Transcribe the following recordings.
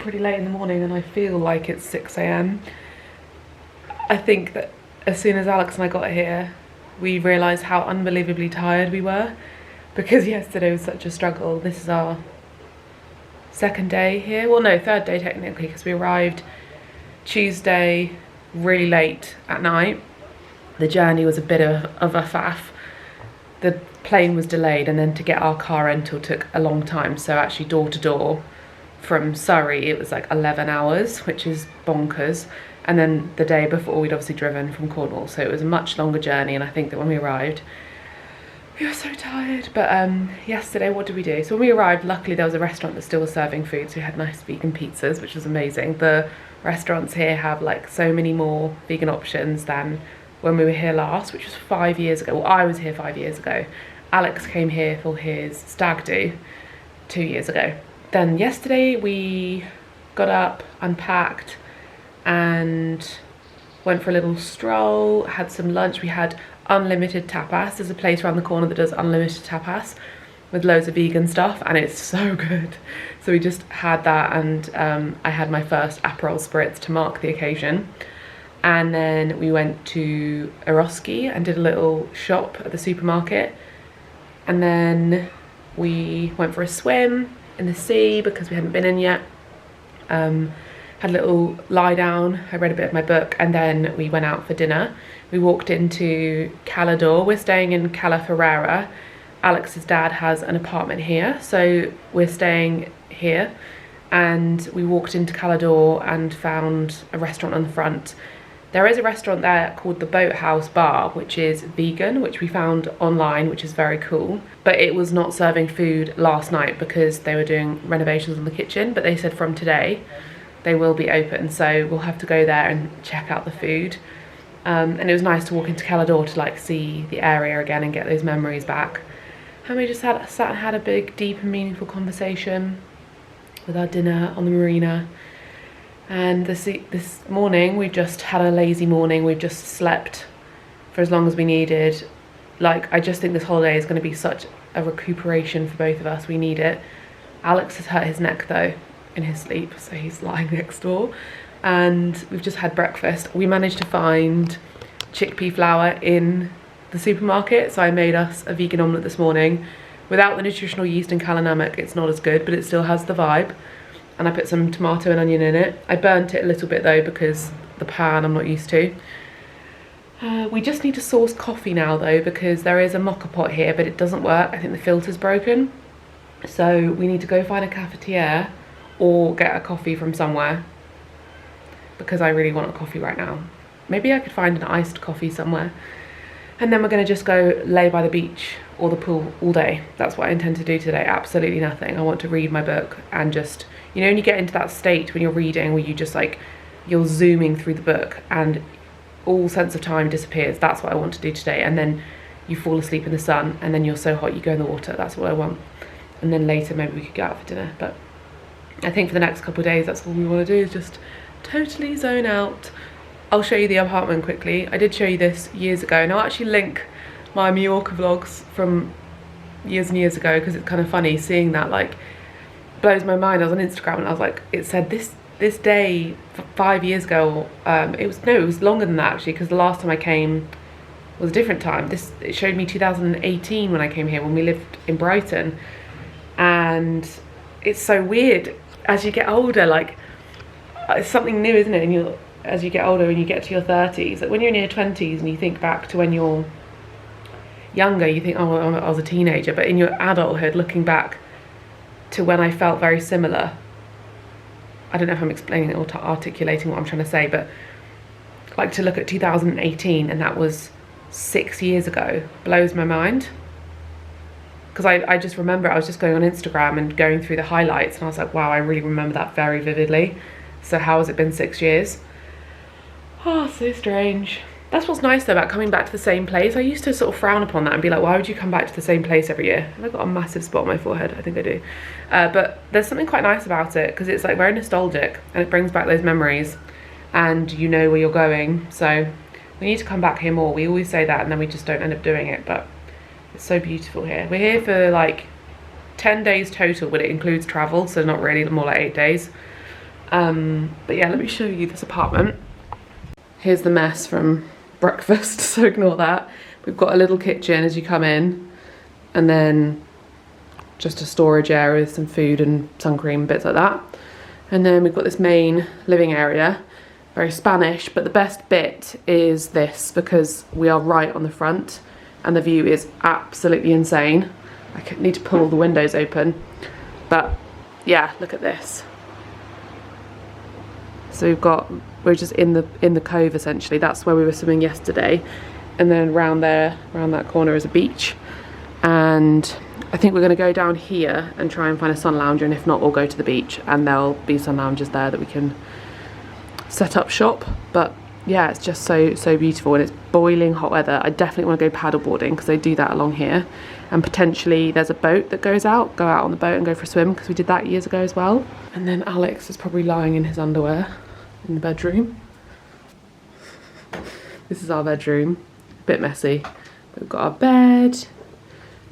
pretty late in the morning and I feel like it's 6 a.m. I think that as soon as Alex and I got here, we realised how unbelievably tired we were, because yesterday was such a struggle. This is our second day here. Well, no, third day technically, because we arrived Tuesday really late at night. The journey was a bit of a faff. The plane was delayed, and then to get our car rental took a long time. So actually door to door from Surrey, it was like 11 hours, which is bonkers. And then the day before, we'd obviously driven from Cornwall, so it was a much longer journey. And I think that when we arrived, we were so tired. But yesterday, what did we do? So when we arrived, luckily there was a restaurant that still was serving food, so we had nice vegan pizzas, which was amazing. The restaurants here have like so many more vegan options than when we were here last, which was 5 years ago. Well, I was here 5 years ago. Alex came here for his stag do 2 years ago. Then yesterday we got up, unpacked, and went for a little stroll, had some lunch. We had unlimited tapas. There's a place around the corner that does unlimited tapas with loads of vegan stuff, and it's so good. So we just had that, and I had my first Aperol Spritz to mark the occasion. And then we went to Eroski and did a little shop at the supermarket. And then we went for a swim in the sea because we hadn't been in yet. Had a little lie down, I read a bit of my book, and then we went out for dinner. We walked into Calador. We're staying in Cala Ferrara. Alex's dad has an apartment here, so we're staying here. And we walked into Calador and found a restaurant on the front. There is a restaurant there called the Boathouse Bar, which is vegan, which we found online, which is very cool. But it was not serving food last night because they were doing renovations on the kitchen, but they said from today they will be open, so we'll have to go there and check out the food. And it was nice to walk into Calador to like see the area again and get those memories back. And we just sat and had a big, deep and meaningful conversation with our dinner on the marina. And this morning we've just had a lazy morning. We've just slept for as long as we needed. Like, I just think this holiday is going to be such a recuperation for both of us. We need it. Alex has hurt his neck though in his sleep, so he's lying next door. And we've just had breakfast. We managed to find chickpea flour in the supermarket, so I made us a vegan omelette this morning. Without the nutritional yeast and calanamak, it's not as good, but it still has the vibe. And I put some tomato and onion in it. I burnt it a little bit though because the pan I'm not used to. We just need to source coffee now though, because there is a mocha pot here, but it doesn't work. I think the filter's broken. So we need to go find a cafetiere or get a coffee from somewhere, because I really want a coffee right now. Maybe I could find an iced coffee somewhere. And then we're gonna just go lay by the beach or the pool all day. That's what I intend to do today, absolutely nothing. I want to read my book and just, you know, when you get into that state when you're reading where you just like, you're zooming through the book and all sense of time disappears. That's what I want to do today. And then you fall asleep in the sun and then you're so hot you go in the water. That's what I want. And then later maybe we could go out for dinner. But I think for the next couple of days, that's all we want to do, is just totally zone out. I'll show you the apartment quickly. I did show you this years ago, and I'll actually link my Mallorca vlogs from years and years ago, because it's kind of funny seeing that, like, blows my mind. I was on Instagram and I was like, it said this day 5 years ago. It was longer than that actually, because the last time I came was a different time. It showed me 2018 when I came here, when we lived in Brighton. And it's so weird as you get older, like, it's something new, isn't it? And as you get older and you get to your 30s, like when you're in your 20s and you think back to when you're younger, you think, oh, I was a teenager. But in your adulthood, looking back to when I felt very similar, I don't know if I'm explaining or articulating what I'm trying to say, but like to look at 2018 and that was 6 years ago blows my mind. Because I just remember, I was just going on Instagram and going through the highlights and I was like, wow, I really remember that very vividly. So how has it been 6 years? Oh, so strange. That's what's nice though about coming back to the same place. I used to sort of frown upon that and be like, why would you come back to the same place every year? And I've got a massive spot on my forehead, I think I do. But there's something quite nice about it, because it's like very nostalgic and it brings back those memories and you know where you're going. So we need to come back here more. We always say that and then we just don't end up doing it, but it's so beautiful here. We're here for like 10 days total, but it includes travel, so not really, more like 8 days. But yeah, let me show you this apartment. Here's the mess from breakfast, so ignore that. We've got a little kitchen as you come in, and then just a storage area with some food and sun cream, bits like that. And then we've got this main living area, very Spanish, but the best bit is this, because we are right on the front and the view is absolutely insane. I need to pull all the windows open, but yeah, look at this. So we're just in the cove essentially. That's where we were swimming yesterday, and then around there, around that corner, is a beach. And I think we're going to go down here and try and find a sun lounger, and if not, we'll go to the beach and there'll be sun loungers there that we can set up shop. But yeah, it's just so beautiful, and it's boiling hot weather. I definitely want to go paddle boarding because they do that along here, and potentially there's a boat that goes out. Go out on the boat and go for a swim, because we did that years ago as well. And then Alex is probably lying in his underwear in the bedroom. This is our bedroom, a bit messy. We've got our bed,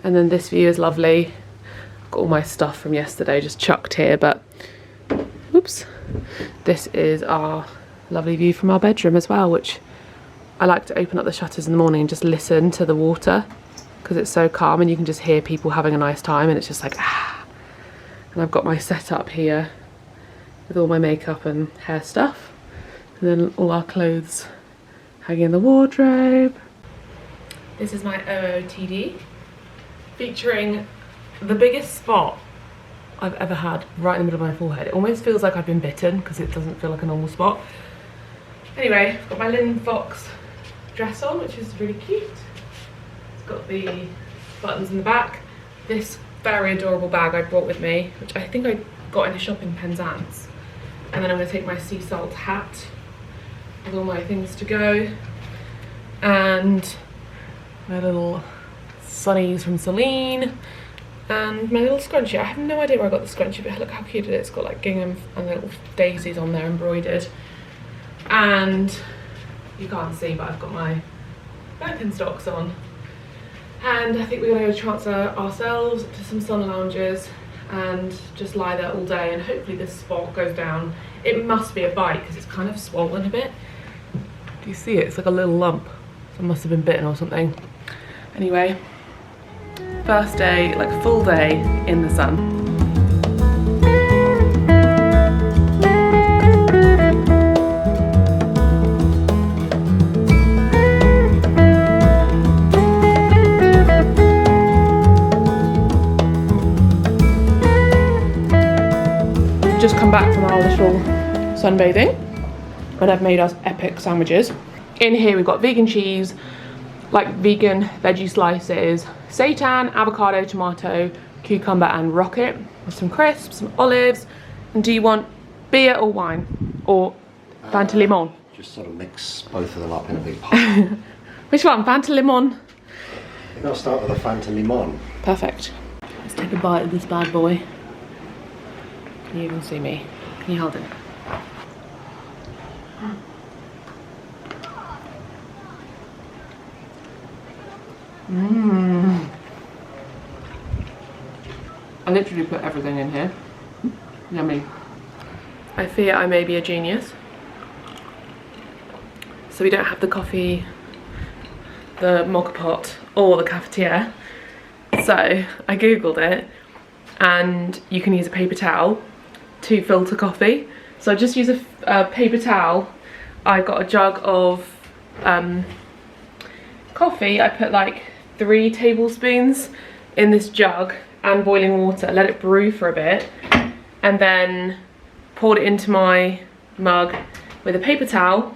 and then this view is lovely. I've got all my stuff from yesterday just chucked here, but oops. This is our lovely view from our bedroom as well, which I like to open up the shutters in the morning and just listen to the water, because it's so calm and you can just hear people having a nice time, and it's just like ah. And I've got my setup here with all my makeup and hair stuff, and then all our clothes hanging in the wardrobe. This is my OOTD, featuring the biggest spot I've ever had right in the middle of my forehead. It almost feels like I've been bitten, because it doesn't feel like a normal spot. Anyway, I've got my Lynn Fox dress on, which is really cute. It's got the buttons in the back. This very adorable bag I brought with me, which I think I got in a shop in Penzance. And then I'm going to take my sea salt hat with all my things to go, and my little sunnies from Celine, and my little scrunchie. I have no idea where I got the scrunchie, but look how cute it is. It's got like gingham and little daisies on there embroidered. And you can't see, but I've got my Birkenstocks on. And I think we're going to go transfer ourselves to some sun lounges and just lie there all day, and hopefully this spot goes down. It must be a bite because it's kind of swollen a bit. Do you see it? It's like a little lump. So I must have been bitten or something. Anyway, first day, like full day in the sun. Just come back from our little sunbathing, and I've made us epic sandwiches. In here we've got vegan cheese, like vegan veggie slices, seitan, avocado, tomato, cucumber and rocket, with some crisps, some olives. And do you want beer or wine, or Fanta Limon? Just sort of mix both of them up in a big pot. Which one, Fanta Limon? I think I'll start with a Fanta Limon. Perfect. Let's take a bite of this bad boy. Can you even see me? Can you hold it? I literally put everything in here. Yummy. I fear I may be a genius. So we don't have the coffee, the mocha pot, or the cafetiere. So I googled it, and you can use a paper towel to filter coffee. So I just use a paper towel. I got a jug of coffee. I put like 3 tablespoons in this jug and boiling water, let it brew for a bit, and then poured it into my mug with a paper towel.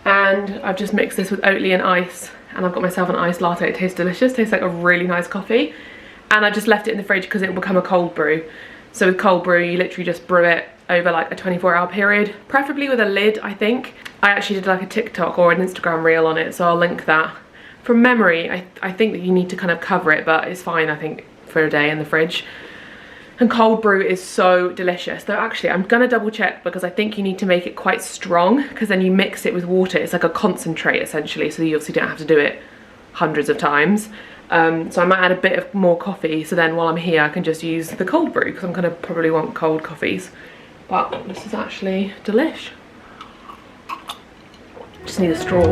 And I've just mixed this with Oatly and ice, and I've got myself an iced latte. It tastes delicious, tastes like a really nice coffee. And I just left it in the fridge because it will become a cold brew. So with cold brew, you literally just brew it over like a 24-hour period, preferably with a lid, I think. I actually did like a TikTok or an Instagram reel on it, so I'll link that. From memory, I think that you need to kind of cover it, but it's fine, I think, for a day in the fridge. And cold brew is so delicious. Though actually, I'm gonna double check, because I think you need to make it quite strong, because then you mix it with water. It's like a concentrate essentially, so you obviously don't have to do it hundreds of times. So I might add a bit of more coffee, so then while I'm here I can just use the cold brew, because I'm gonna probably want cold coffees. but this is actually delish. Just need a straw. 3,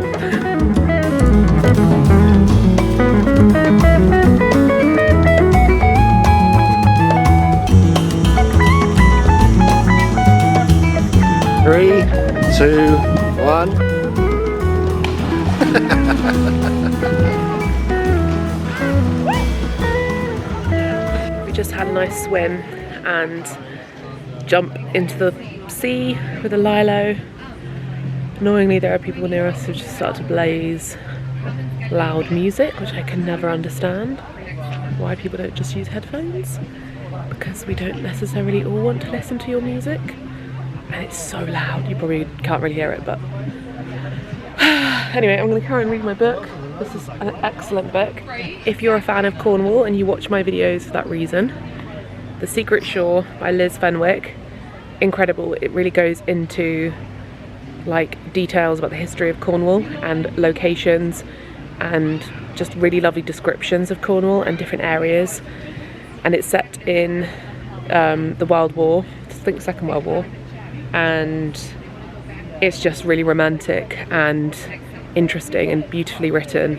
2, 1. We just had a nice swim and jump into the sea with a lilo. Annoyingly, there are people near us who just start to blaze loud music, which I can never understand. Why people don't just use headphones? Because we don't necessarily all want to listen to your music. And it's so loud, you probably can't really hear it, but... Anyway, I'm going to carry on reading my book. This is an excellent book. If you're a fan of Cornwall and you watch my videos for that reason, The Secret Shore by Liz Fenwick, incredible. It really goes into like details about the history of Cornwall and locations and just really lovely descriptions of Cornwall and different areas. And it's set in the World War, I think Second World War, and it's just really romantic and interesting and beautifully written,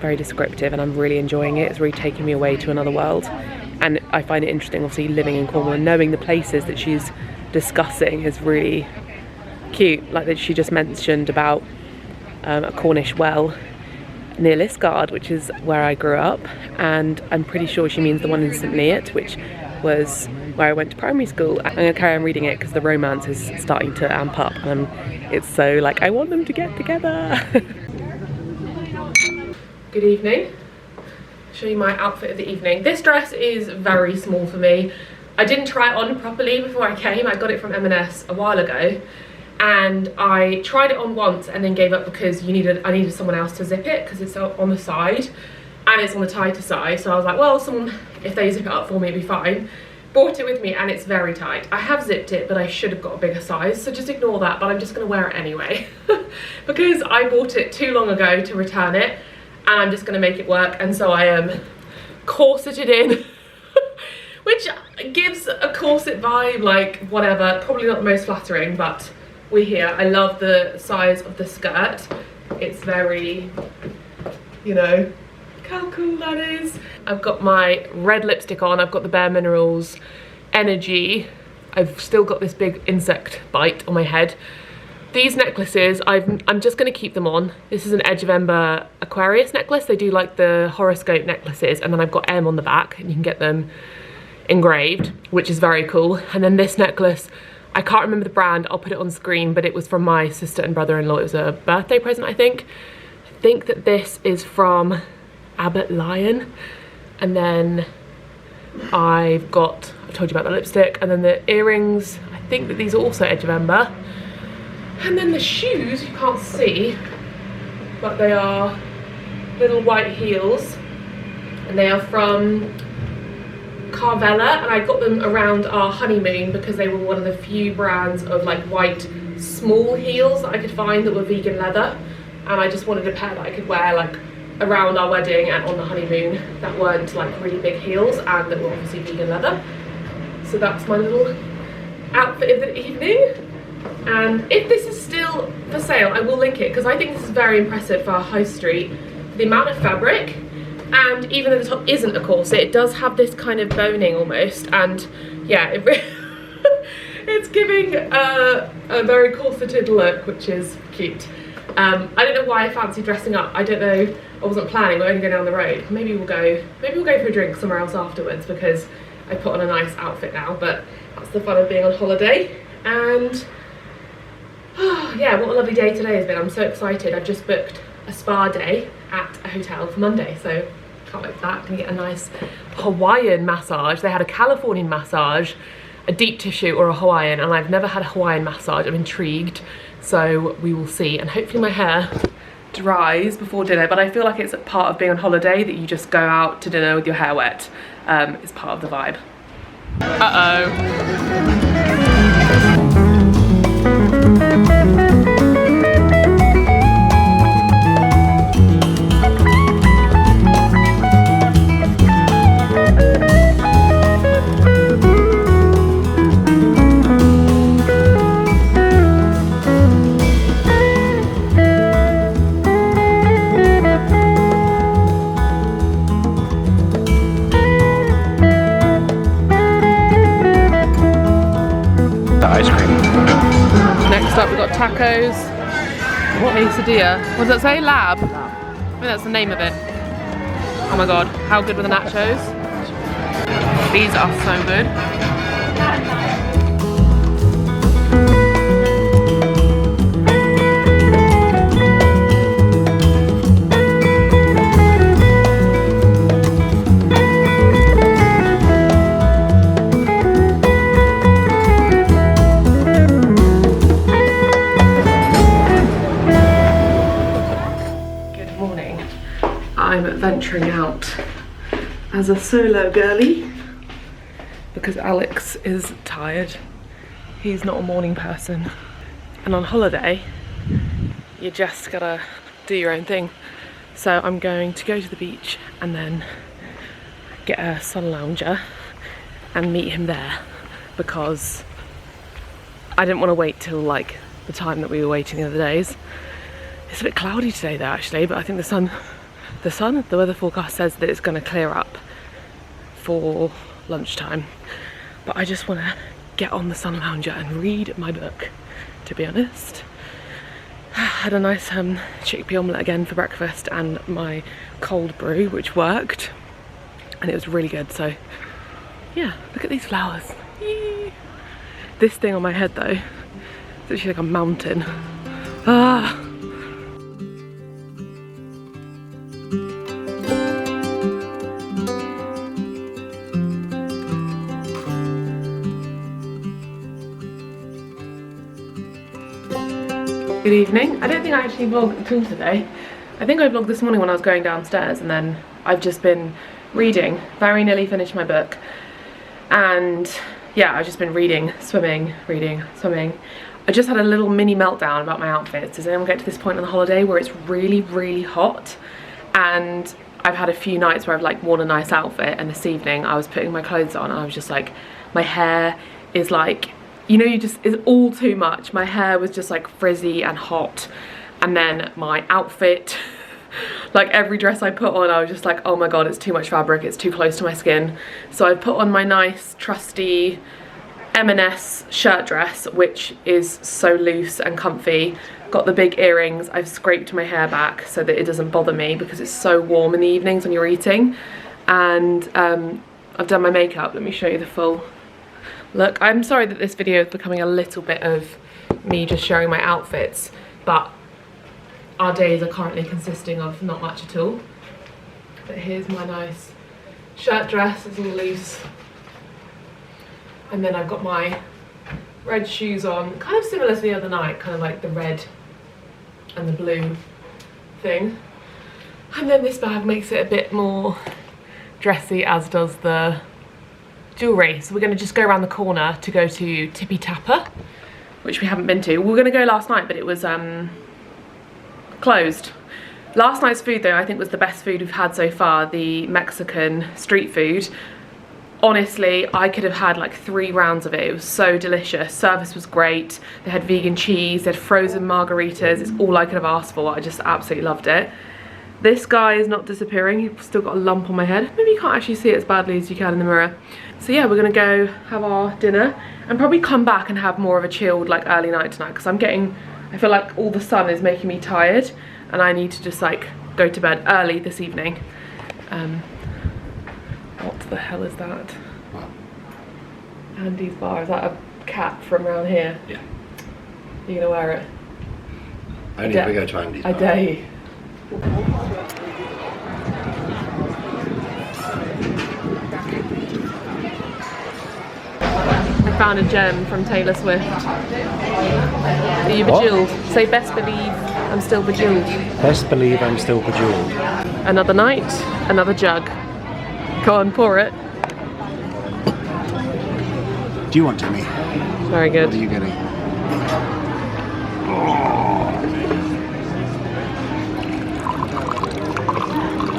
very descriptive, and I'm really enjoying it. It's really taking me away to another world, and I find it interesting obviously living in Cornwall and knowing the places that she's discussing is really cute. Like that she just mentioned about a Cornish well near Liskeard, which is where I grew up, and I'm pretty sure she means the one in St Neots, which was where I went to primary school. I'm going to carry on reading it because the romance is starting to amp up and it's so like I want them to get together. Good evening. Show you my outfit of the evening. This dress is very small for me. I didn't try it on properly before I came. I got it from M&S a while ago and I tried it on once and then gave up because I needed someone else to zip it because it's on the side and it's on the tighter side. So I was like, well, if they zip it up for me, it'd be fine. Bought it with me and it's very tight. I have zipped it, but I should have got a bigger size, so just ignore that, but I'm just gonna wear it anyway. Because I bought it too long ago to return it, and I'm just gonna make it work, and so I am corseted in, which gives a corset vibe, like whatever, probably not the most flattering, but we're here. I love the size of the skirt. It's very, you know, how cool that is. I've got my red lipstick on, I've got the Bare Minerals Energy. I've still got this big insect bite on my head. These necklaces, I'm just gonna keep them on. This is an Edge of Ember Aquarius necklace. They do like the horoscope necklaces, and then I've got M on the back, and you can get them engraved, which is very cool. And then this necklace, I can't remember the brand, I'll put it on screen, but it was from my sister and brother-in-law. It was a birthday present, I think. I think that this is from Abbott Lion, and then I've told you about the lipstick, and then the earrings, I think that these are also Edge of Ember, and then the shoes you can't see, but they are little white heels, and they are from Carvela, and I got them around our honeymoon because they were one of the few brands of like white small heels that I could find that were vegan leather, and I just wanted a pair that I could wear like around our wedding and on the honeymoon that weren't like really big heels and that were obviously vegan leather. So that's my little outfit of the evening, and if this is still for sale I will link it because I think this is very impressive for our high street. The amount of fabric, and even though the top isn't a corset, it does have this kind of boning almost, and yeah, it's giving a very corseted look, which is cute. I don't know why I fancy dressing up. I don't know, I wasn't planning, we're only going down the road. Maybe we'll go for a drink somewhere else afterwards because I put on a nice outfit now, but that's the fun of being on holiday. And yeah, what a lovely day today has been. I'm so excited. I've just booked a spa day at a hotel for Monday, so can't wait for that. I'm gonna get a nice Hawaiian massage. They had a Californian massage, a deep tissue, or a Hawaiian, and I've never had a Hawaiian massage. I'm intrigued, so we will see. And hopefully my hair dries before dinner, but I feel like it's part of being on holiday that you just go out to dinner with your hair wet. It's part of the vibe. tacos, quesadilla. What does that say? Lab? I think that's the name of it. Oh my god, how good were the nachos? These are so good. I'm venturing out as a solo girly because Alex is tired. He's not a morning person. And on holiday, you just gotta do your own thing. So I'm going to go to the beach and then get a sun lounger and meet him there because I didn't want to wait till like the time that we were waiting the other days. It's a bit cloudy today though actually, but I think the weather forecast says that it's going to clear up for lunchtime. But I just want to get on the sun lounger and read my book, to be honest. Had a nice chickpea omelette again for breakfast and my cold brew, which worked. And it was really good, so yeah, look at these flowers. Yee. This thing on my head though, it's actually like a mountain. Ah. Good evening. I don't think I actually vlogged at all today. I think I vlogged this morning when I was going downstairs, and then I've just been reading. Very nearly finished my book. And yeah, I've just been reading, swimming, reading, swimming. I just had a little mini meltdown about my outfits. Does anyone get to this point on the holiday where it's really, really hot? And I've had a few nights where I've like worn a nice outfit, and this evening I was putting my clothes on and I was just like, my hair is like, you know, it's all too much. My hair was just like frizzy and hot. And then my outfit, like every dress I put on, I was just like, oh my god, it's too much fabric, it's too close to my skin. So I put on my nice, trusty M&S shirt dress, which is so loose and comfy. Got the big earrings. I've scraped my hair back so that it doesn't bother me because it's so warm in the evenings when you're eating. And I've done my makeup. Let me show you the full look. I'm sorry that this video is becoming a little bit of me just showing my outfits, but our days are currently consisting of not much at all. But here's my nice shirt dress, it's all loose. And then I've got my red shoes on, kind of similar to the other night, kind of like the red and the blue thing. And then this bag makes it a bit more dressy, as does the jewellery. So we're going to just go around the corner to go to Tippy Tapper, which we haven't been to. We were going to go last night, but it was closed. Last night's food though, I think was the best food we've had so far, the Mexican street food. Honestly, I could have had like 3 rounds of it. It was so delicious. Service was great. They had vegan cheese, they had frozen margaritas. It's all I could have asked for. I just absolutely loved it. This guy is not disappearing. He's still got a lump on my head. Maybe you can't actually see it as badly as you can in the mirror. So yeah, we're gonna go have our dinner and probably come back and have more of a chilled like early night tonight, because I feel like all the sun is making me tired and I need to just like go to bed early this evening. What the hell is that? What? Andy's bar. Is that a cap from around here? Yeah. You're gonna wear it? Only if we go to Andy's bar. I dare you. I found a gem from Taylor Swift. Are you bejeweled? Say best believe I'm still bejeweled. Best believe I'm still bejeweled. Another night, another jug. Go on, pour it. Do you want Timmy? Very good. What are you getting?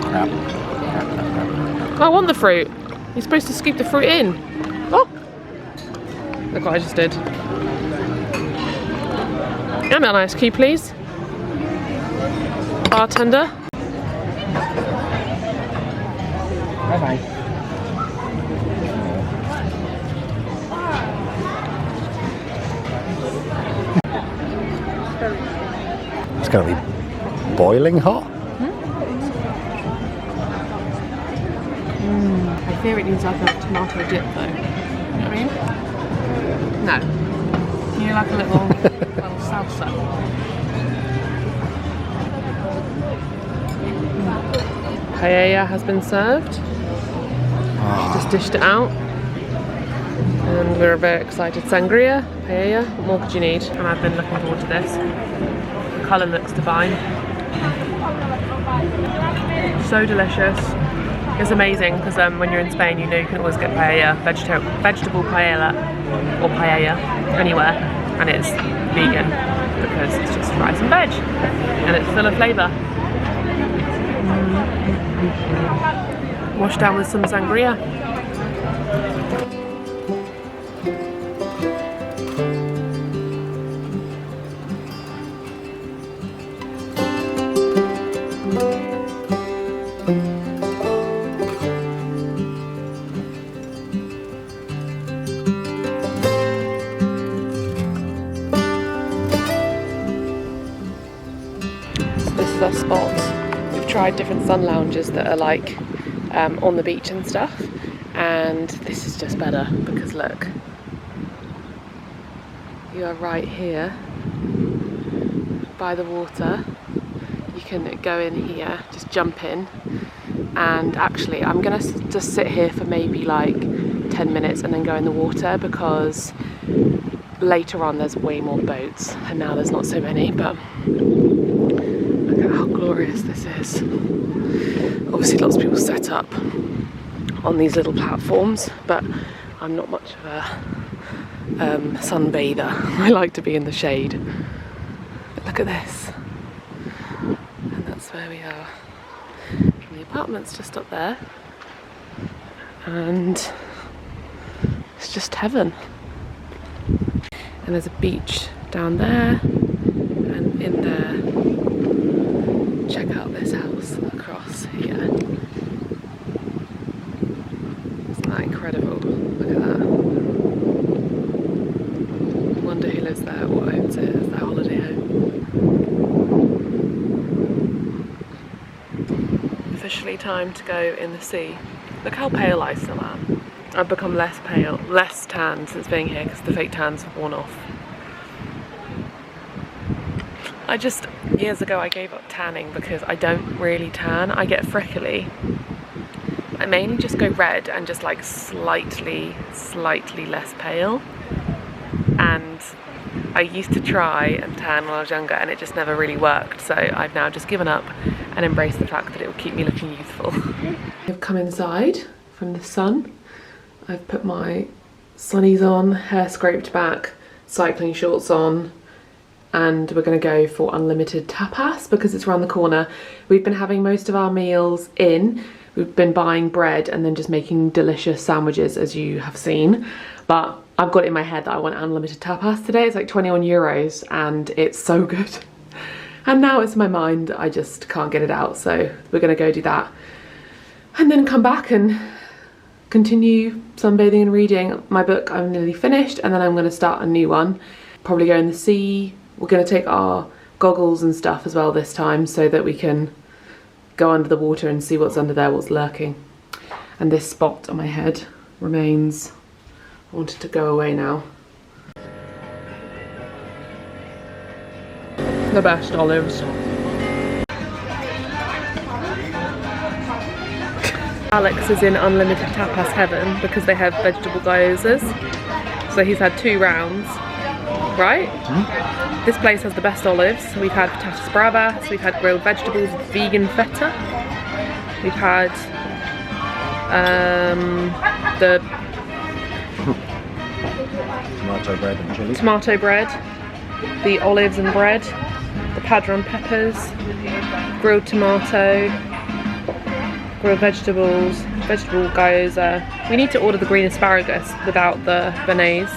Crap. I want the fruit. You're supposed to scoop the fruit in. Oh! Look what I just did. Give me an ice cube, please. Bartender. Bye-bye. got to be boiling hot. I fear it needs like a tomato dip though. You know what I mean? No. You need like a little salsa. Paella has been served. Just dished it out. And we're very excited. Sangria, paella, what more could you need? And I've been looking forward to this. The colour looks divine. So delicious. It's amazing because when you're in Spain, you know you can always get paella, vegetable paella or paella anywhere, and it's vegan because it's just rice and veg and it's full of flavour. Washed down with some sangria. Our spot. We've tried different sun lounges that are like on the beach and stuff, and this is just better because look, you are right here by the water. You can go in here, just jump in, and actually I'm gonna just sit here for maybe like 10 minutes and then go in the water because later on there's way more boats and now there's not so many, but how glorious this is. Obviously lots of people set up on these little platforms, but I'm not much of a sunbather. I like to be in the shade. But look at this. And that's where we are. And the apartment's just up there. And it's just heaven. And there's a beach down there and in there. Check out this house across here. Isn't that incredible? Look at that. I wonder who lives there or owns it as their holiday home. Officially time to go in the sea. Look how pale I still am. I've become less pale, less tan since being here because the fake tans have worn off. Years ago I gave up tanning because I don't really tan. I get freckly. I mainly just go red and just like slightly less pale. And I used to try and tan when I was younger and it just never really worked. So I've now just given up and embraced the fact that it will keep me looking youthful. I've come inside from the sun. I've put my sunnies on, hair scraped back, cycling shorts on, and we're going to go for unlimited tapas because it's around the corner. We've been having most of our meals in. We've been buying bread and then just making delicious sandwiches, as you have seen. But I've got it in my head that I want unlimited tapas today. It's like 21 euros and it's so good. And now it's in my mind, I just can't get it out. So we're going to go do that. And then come back and continue sunbathing and reading. My book I'm nearly finished and then I'm going to start a new one. Probably go in the sea. We're going to take our goggles and stuff as well this time so that we can go under the water and see what's under there, what's lurking. And this spot on my head remains. I want it to go away now. The best olives. Alex is in unlimited tapas heaven because they have vegetable gyozas. So he's had 2 rounds, right? This place has the best olives. We've had patatas bravas, we've had grilled vegetables with vegan feta. We've had the Tomato bread and chili. Tomato bread, the olives and bread, the padron peppers, grilled tomato, grilled vegetables, vegetable gyoza. We need to order the green asparagus without the béarnaise.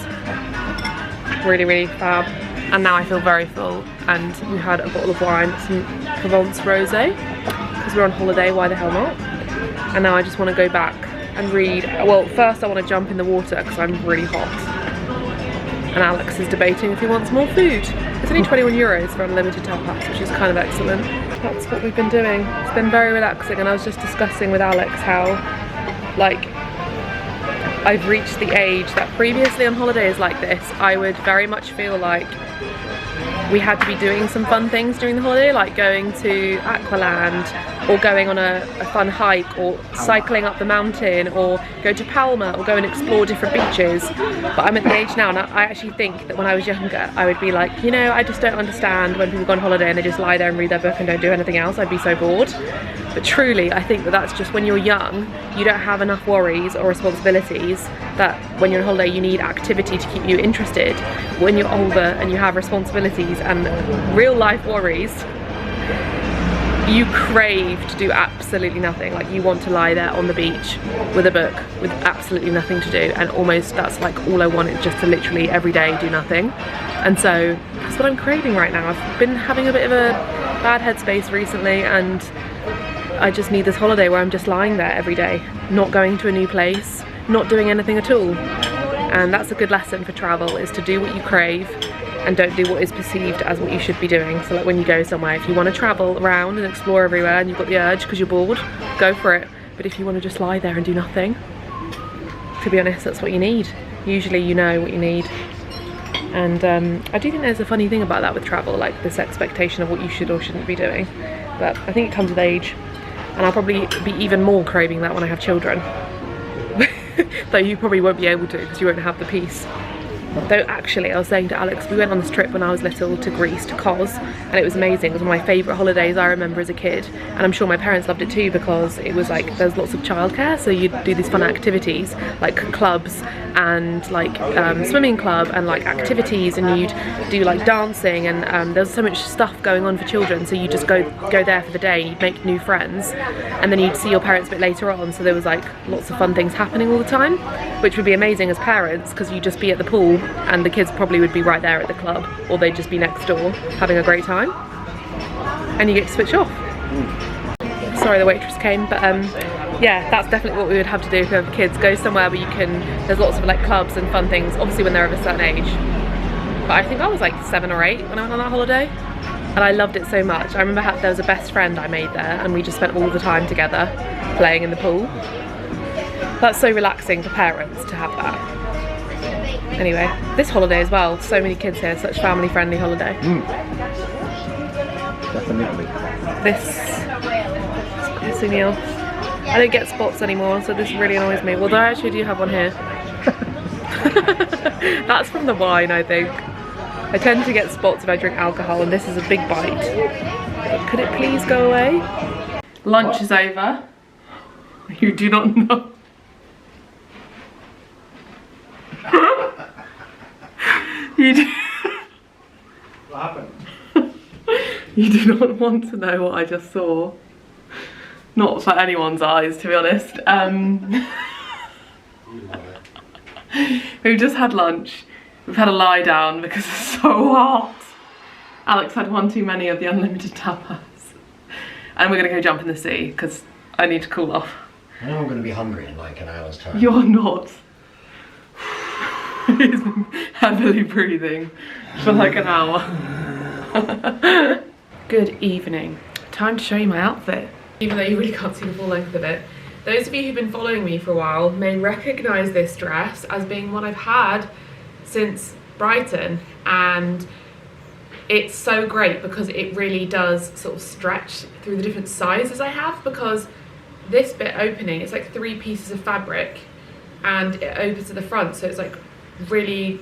Really fab. And now I feel very full. And we had a bottle of wine, some Provence rosé, because we're on holiday, why the hell not? And now I just want to go back and read. Well, first I want to jump in the water because I'm really hot. And Alex is debating if he wants more food. It's only 21 euros for unlimited tapas, which is kind of excellent. That's what we've been doing. It's been very relaxing, and I was just discussing with Alex how, like, I've reached the age that previously on holidays like this, I would very much feel like we had to be doing some fun things during the holiday, like going to Aqualand, or going on a fun hike, or cycling up the mountain, or go to Palma, or go and explore different beaches. But I'm at the age now, and I actually think that when I was younger, I would be like, you know, I just don't understand when people go on holiday and they just lie there and read their book and don't do anything else. I'd be so bored. But truly, I think that that's just when you're young, you don't have enough worries or responsibilities, that when you're on holiday you need activity to keep you interested. When you're older and you have responsibilities and real life worries, you crave to do absolutely nothing. Like, you want to lie there on the beach with a book with absolutely nothing to do, and almost that's like all I want, is just to literally every day do nothing. And so that's what I'm craving right now. I've been having a bit of a bad headspace recently, and I just need this holiday where I'm just lying there every day, not going to a new place, not doing anything at all. And that's a good lesson for travel, is to do what you crave and don't do what is perceived as what you should be doing. So like when you go somewhere, if you want to travel around and explore everywhere and you've got the urge because you're bored, go for it. But if you want to just lie there and do nothing, to be honest, that's what you need. Usually you know what you need. And I do think there's a funny thing about that with travel, like this expectation of what you should or shouldn't be doing. But I think it comes with age. And I'll probably be even more craving that when I have children. Though you probably won't be able to, because you won't have the peace. Though actually, I was saying to Alex, we went on this trip when I was little to Greece, to Kos, and it was amazing. It was one of my favourite holidays I remember as a kid, and I'm sure my parents loved it too, because it was like, there's lots of childcare, so you'd do these fun activities like clubs and like swimming club and like activities, and you'd do like dancing, and there's so much stuff going on for children, so you just go there for the day, you'd make new friends, and then you'd see your parents a bit later on, so there was like lots of fun things happening all the time, which would be amazing as parents, because you'd just be at the pool and the kids probably would be right there at the club, or they'd just be next door having a great time, and you get to switch off. Sorry, the waitress came, but yeah, that's definitely what we would have to do if we have kids. Go somewhere where you can, there's lots of like clubs and fun things, obviously when they're of a certain age. But I think I was like 7 or 8 when I went on that holiday, and I loved it so much. I remember there was a best friend I made there, and we just spent all the time together playing in the pool. That's so relaxing for parents to have that. Anyway, this holiday as well, so many kids here, such family friendly holiday. Definitely. This is pissing me off. I don't get spots anymore, so this really annoys me. Although I actually do have one here. That's from the wine, I think. I tend to get spots if I drink alcohol, and this is a big bite. But could it please go away? Lunch is over. You do not know. What happened? You do not want to know what I just saw. Not for anyone's eyes, to be honest. We've just had lunch. We've had a lie down because it's so hot. Alex had one too many of the unlimited tapas. And we're gonna go jump in the sea because I need to cool off. I know I'm going to be hungry in like an hour's time. You're not. He's been heavily breathing for like an hour. Good evening. Time to show you my outfit. Even though you really can't see the full length of it. Those of you who've been following me for a while may recognise this dress as being one I've had since Brighton, and it's so great because it really does sort of stretch through the different sizes I have, because this bit opening, it's like 3 pieces of fabric and it opens at the front, so it's like really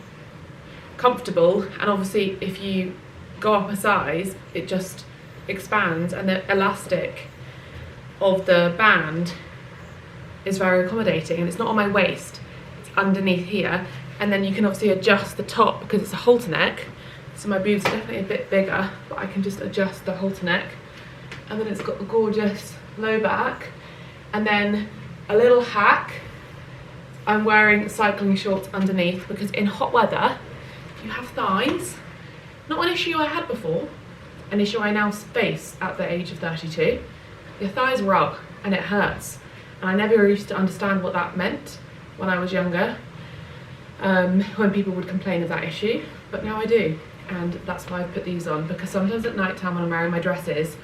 comfortable, and obviously if you go up a size it just expands, and the elastic of the band is very accommodating, and it's not on my waist, it's underneath here, and then you can obviously adjust the top because it's a halter neck, so my boobs are definitely a bit bigger, but I can just adjust the halter neck, and then it's got a gorgeous low back, and then a little hack, I'm wearing cycling shorts underneath because in hot weather, if you have thighs, not an issue I had before, an issue I now face at the age of 32, your thighs rub and it hurts. And I never used to understand what that meant when I was younger, when people would complain of that issue, but now I do. and that's why I put these on, because sometimes at night time when I'm wearing my dresses,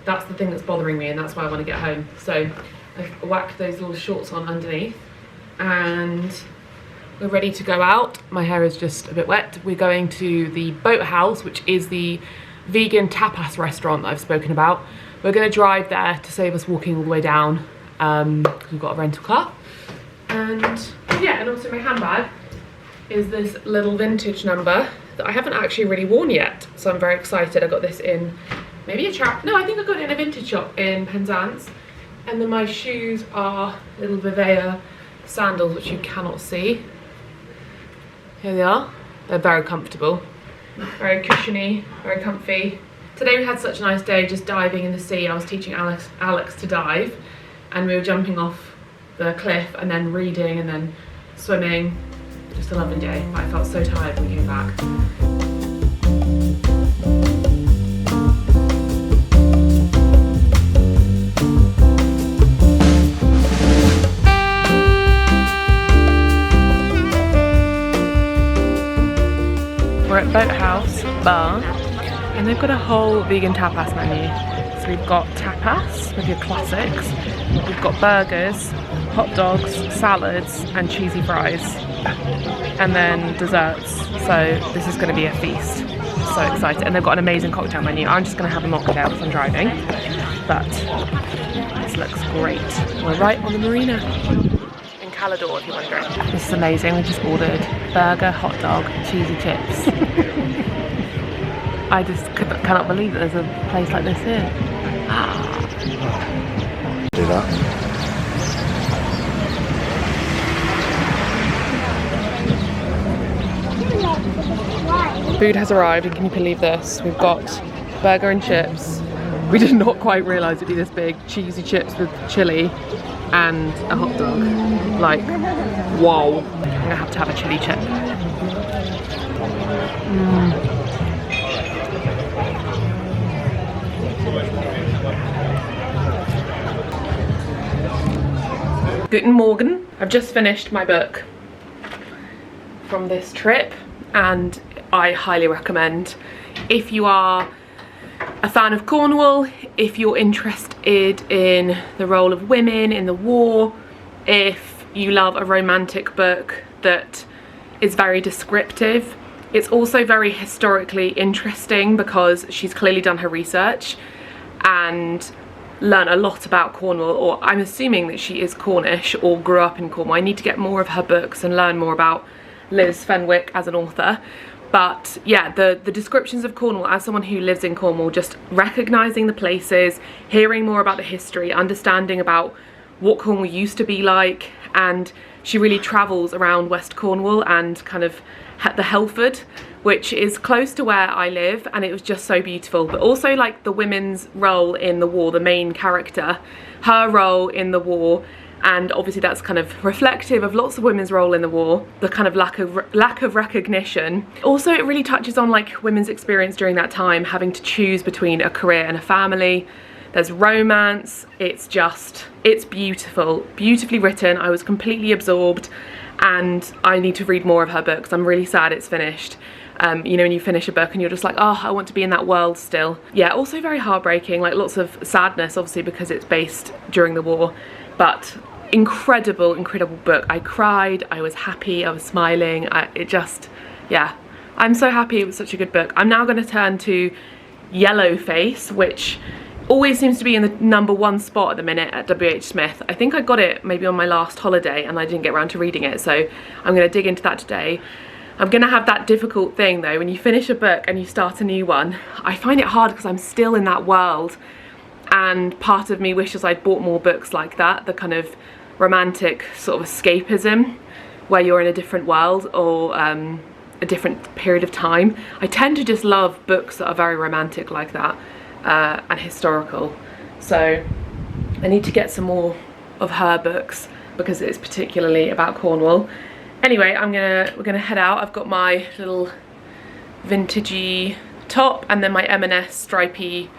that's the thing that's bothering me, and that's why I want to get home. So I've whacked those little shorts on underneath, and we're ready to go out. My hair is just a bit wet. We're going to the Boathouse, which is the vegan tapas restaurant that I've spoken about. We're going to drive there to save us walking all the way down. We've got a rental car. And yeah, and also my handbag is this little vintage number that I haven't actually really worn yet. So I'm very excited. I got this in maybe a trap. No, I think I got it in a vintage shop in Penzance. And then my shoes are little Vivea sandals, which you cannot see. Here they are. They're very comfortable, very cushiony, very comfy. Today we had such a nice day just diving in the sea. I was teaching Alex to dive, and we were jumping off the cliff and then reading and then swimming. Just a lovely day. I felt so tired when we came back. We're at Boathouse Bar, and they've got a whole vegan tapas menu. So we've got tapas with your classics, we've got burgers, hot dogs, salads and cheesy fries, and then desserts. So this is going to be a feast. So excited. And they've got an amazing cocktail menu. I'm just going to have a mocktail because I'm driving, but this looks great. We're right on the marina in Calador, if you're wondering. This is amazing. We just ordered burger, hot dog, cheesy chips. I just cannot believe that there's a place like this here. Do that. Food has arrived, and can you believe this? We've got burger and chips. We did not quite realise it'd be this big. Cheesy chips with chilli and a hot dog. Like, whoa. I'm gonna have to have a chilli chip. Guten Morgen. I've just finished my book from this trip, and I highly recommend. If you are a fan of Cornwall, if you're interested in the role of women in the war, if you love a romantic book that is very descriptive. It's also very historically interesting because she's clearly done her research and learn a lot about Cornwall, or I'm assuming that she is Cornish or grew up in Cornwall. I need to get more of her books and learn more about Liz Fenwick as an author. But yeah, the descriptions of Cornwall, as someone who lives in Cornwall, just recognising the places, hearing more about the history, understanding about what Cornwall used to be like, and she really travels around West Cornwall and kind of the Helford, which is close to where I live, and it was just so beautiful. But also like the women's role in the war, the main character, her role in the war, and obviously that's kind of reflective of lots of women's role in the war, the kind of lack of recognition. Also, it really touches on like women's experience during that time, having to choose between a career and a family. There's romance. It's beautiful, beautifully written. I was completely absorbed, and I need to read more of her books. I'm really sad it's finished. You know, when you finish a book and you're just like, oh, I want to be in that world still. Yeah, also very heartbreaking, like lots of sadness, obviously, because it's based during the war, but incredible, incredible book. I cried, I was happy, I was smiling. Yeah, I'm so happy it was such a good book. I'm now going to turn to Yellowface, which always seems to be in the #1 spot at the minute at WH Smith. I think I got it maybe on my last holiday and I didn't get around to reading it, so I'm going to dig into that today. I'm going to have that difficult thing though, when you finish a book and you start a new one. I find it hard because I'm still in that world, and part of me wishes I'd bought more books like that, the kind of romantic sort of escapism where you're in a different world or a different period of time. I tend to just love books that are very romantic like that. And historical, so I need to get some more of her books because it's particularly about Cornwall. Anyway, we're gonna head out. I've got my little vintagey top and then my M&S stripy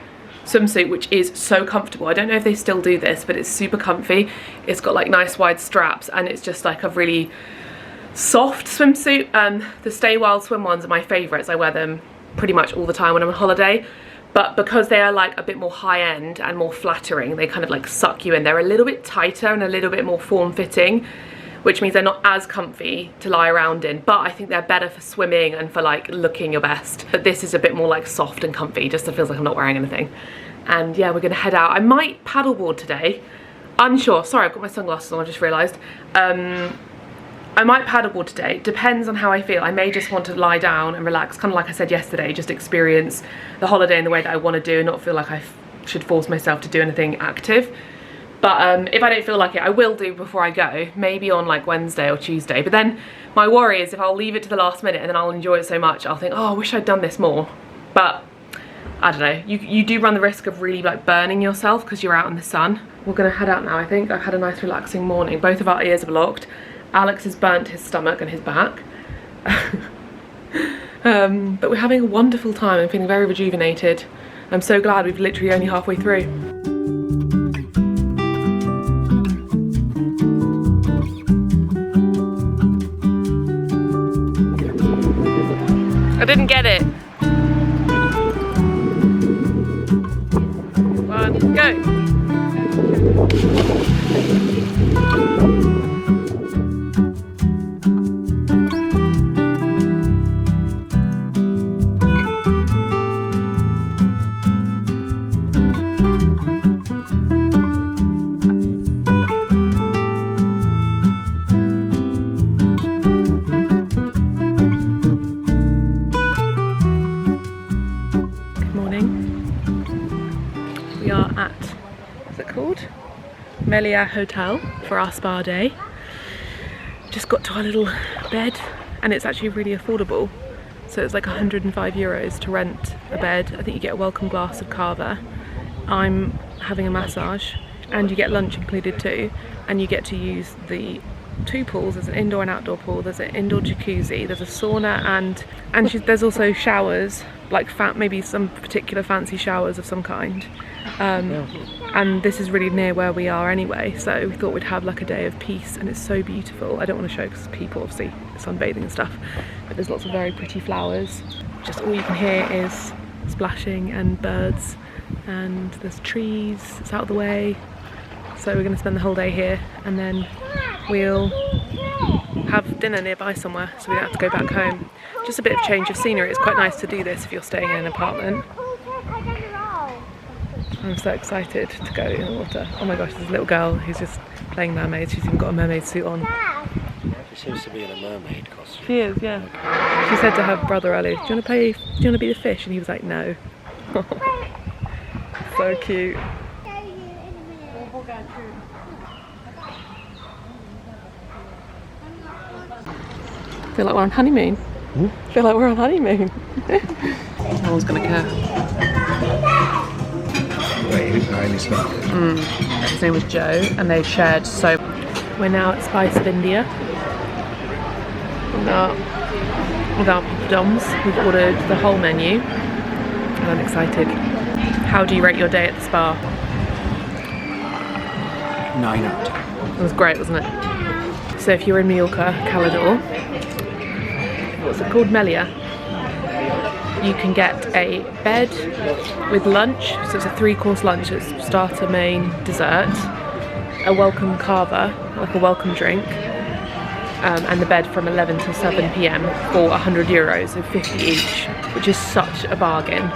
swimsuit, which is so comfortable. I don't know if they still do this, but it's super comfy. It's got like nice wide straps, and it's just like a really soft swimsuit. The Stay Wild swim ones are my favourites. I wear them pretty much all the time when I'm on holiday. But because they are like a bit more high-end and more flattering, they kind of like suck you in. They're a little bit tighter and a little bit more form-fitting, which means they're not as comfy to lie around in, but I think they're better for swimming and for like looking your best. But this is a bit more like soft and comfy, just so it feels like I'm not wearing anything. And yeah, we're gonna head out. I might paddleboard today. Unsure, sorry, I've got my sunglasses on, I just realised. I might paddleboard today, depends on how I feel. I may just want to lie down and relax, kind of like I said yesterday, just experience the holiday in the way that I want to do and not feel like I should force myself to do anything active. But if I don't feel like it, I will do before I go, maybe on like Wednesday or Tuesday. But then my worry is if I'll leave it to the last minute and then I'll enjoy it so much, I'll think, oh, I wish I'd done this more. But I don't know, you do run the risk of really like burning yourself because you're out in the sun. We're gonna head out now, I think. I've had a nice relaxing morning. Both of our ears are blocked. Alex has burnt his stomach and his back. But we're having a wonderful time. I'm feeling very rejuvenated. I'm so glad we've literally only halfway through. I didn't get it. 1, go. We are at, what's it called? Melia Hotel for our spa day. Just got to our little bed and it's actually really affordable. So it's like €105 to rent a bed. I think you get a welcome glass of cava. I'm having a massage and you get lunch included too. And you get to use the 2 pools. There's an indoor and outdoor pool. There's an indoor jacuzzi. There's a sauna and there's also showers, like maybe some particular fancy showers of some kind. And this is really near where we are anyway, so we thought we'd have like a day of peace, and it's so beautiful. I don't want to show because people obviously sunbathing and stuff, but there's lots of very pretty flowers. Just all you can hear is splashing and birds, and there's trees. It's out of the way. So we're going to spend the whole day here, and then we'll have dinner nearby somewhere, so we don't have to go back home. Just a bit of change of scenery. It's quite nice to do this if you're staying in an apartment. I'm so excited to go in the water. Oh my gosh, there's a little girl who's just playing mermaids. She's even got a mermaid suit on. She seems to be in a mermaid costume. She is, yeah. She said to her brother earlier, do you want to be the fish? And he was like, no. So cute. Feel like we're on honeymoon. Feel like we're on honeymoon. No one's gonna care. Wait, who's highly smoking? His name was Joe, and they shared so. We're now at Spice of India. With our doms, we've ordered the whole menu, and I'm excited. How do you rate your day at the spa? 9 out of 10. It was great, wasn't it? So if you're in Mallorca, Calador, what's it called, Melia? You can get a bed with lunch, so it's a 3-course lunch. It's starter, main, dessert, a welcome cava, like a welcome drink, and the bed from 11 till 7 PM for €100, so 50 each, which is such a bargain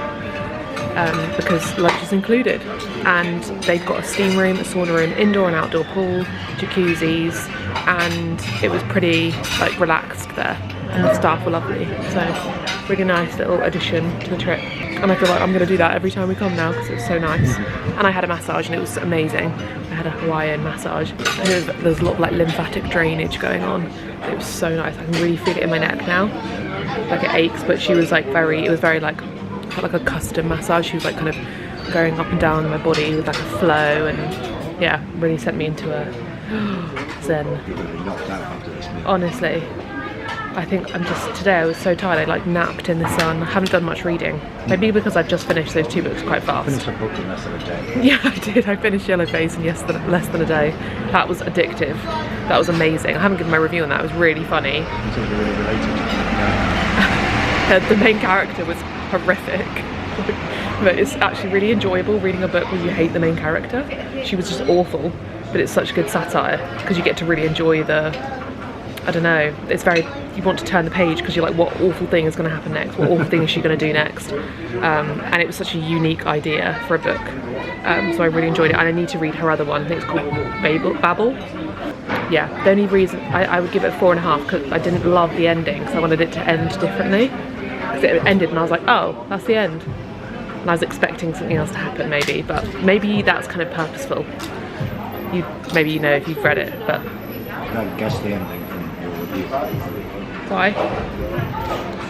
because lunch is included. And they've got a steam room, a sauna room, indoor and outdoor pool, jacuzzis, and it was pretty like relaxed there. And the staff were lovely, so really nice little addition to the trip. And I feel like I'm going to do that every time we come now because it's so nice. And I had a massage and it was amazing. I had a Hawaiian massage and there's a lot of like lymphatic drainage going on. It was so nice. I can really feel it in my neck now, like it aches. But she was like it was very like a custom massage. She was like kind of going up and down my body with like a flow, and yeah, really sent me into a zen. Honestly. I think today I was so tired, I like napped in the sun. I haven't done much reading. Maybe because I've just finished those 2 books quite fast. Finished a book in less than a day. Yeah, I did. I finished Yellowface in less than a day. That was addictive. That was amazing. I haven't given my review on that. It was really funny. It's really related. The main character was horrific. But it's actually really enjoyable reading a book where you hate the main character. She was just awful, but it's such good satire because you get to really enjoy the, I don't know, it's very, you want to turn the page because you're like, what awful thing is going to happen next? What awful thing is she going to do next? And it was such a unique idea for a book. So I really enjoyed it, and I need to read her other one. I think it's called Babel. Yeah, the only reason I would give it 4.5 because I didn't love the ending, because I wanted it to end differently. Because it ended and I was like, oh, that's the end. And I was expecting something else to happen maybe, but maybe that's kind of purposeful. Maybe you know if you've read it, but... Don't guess the ending from your review. Why?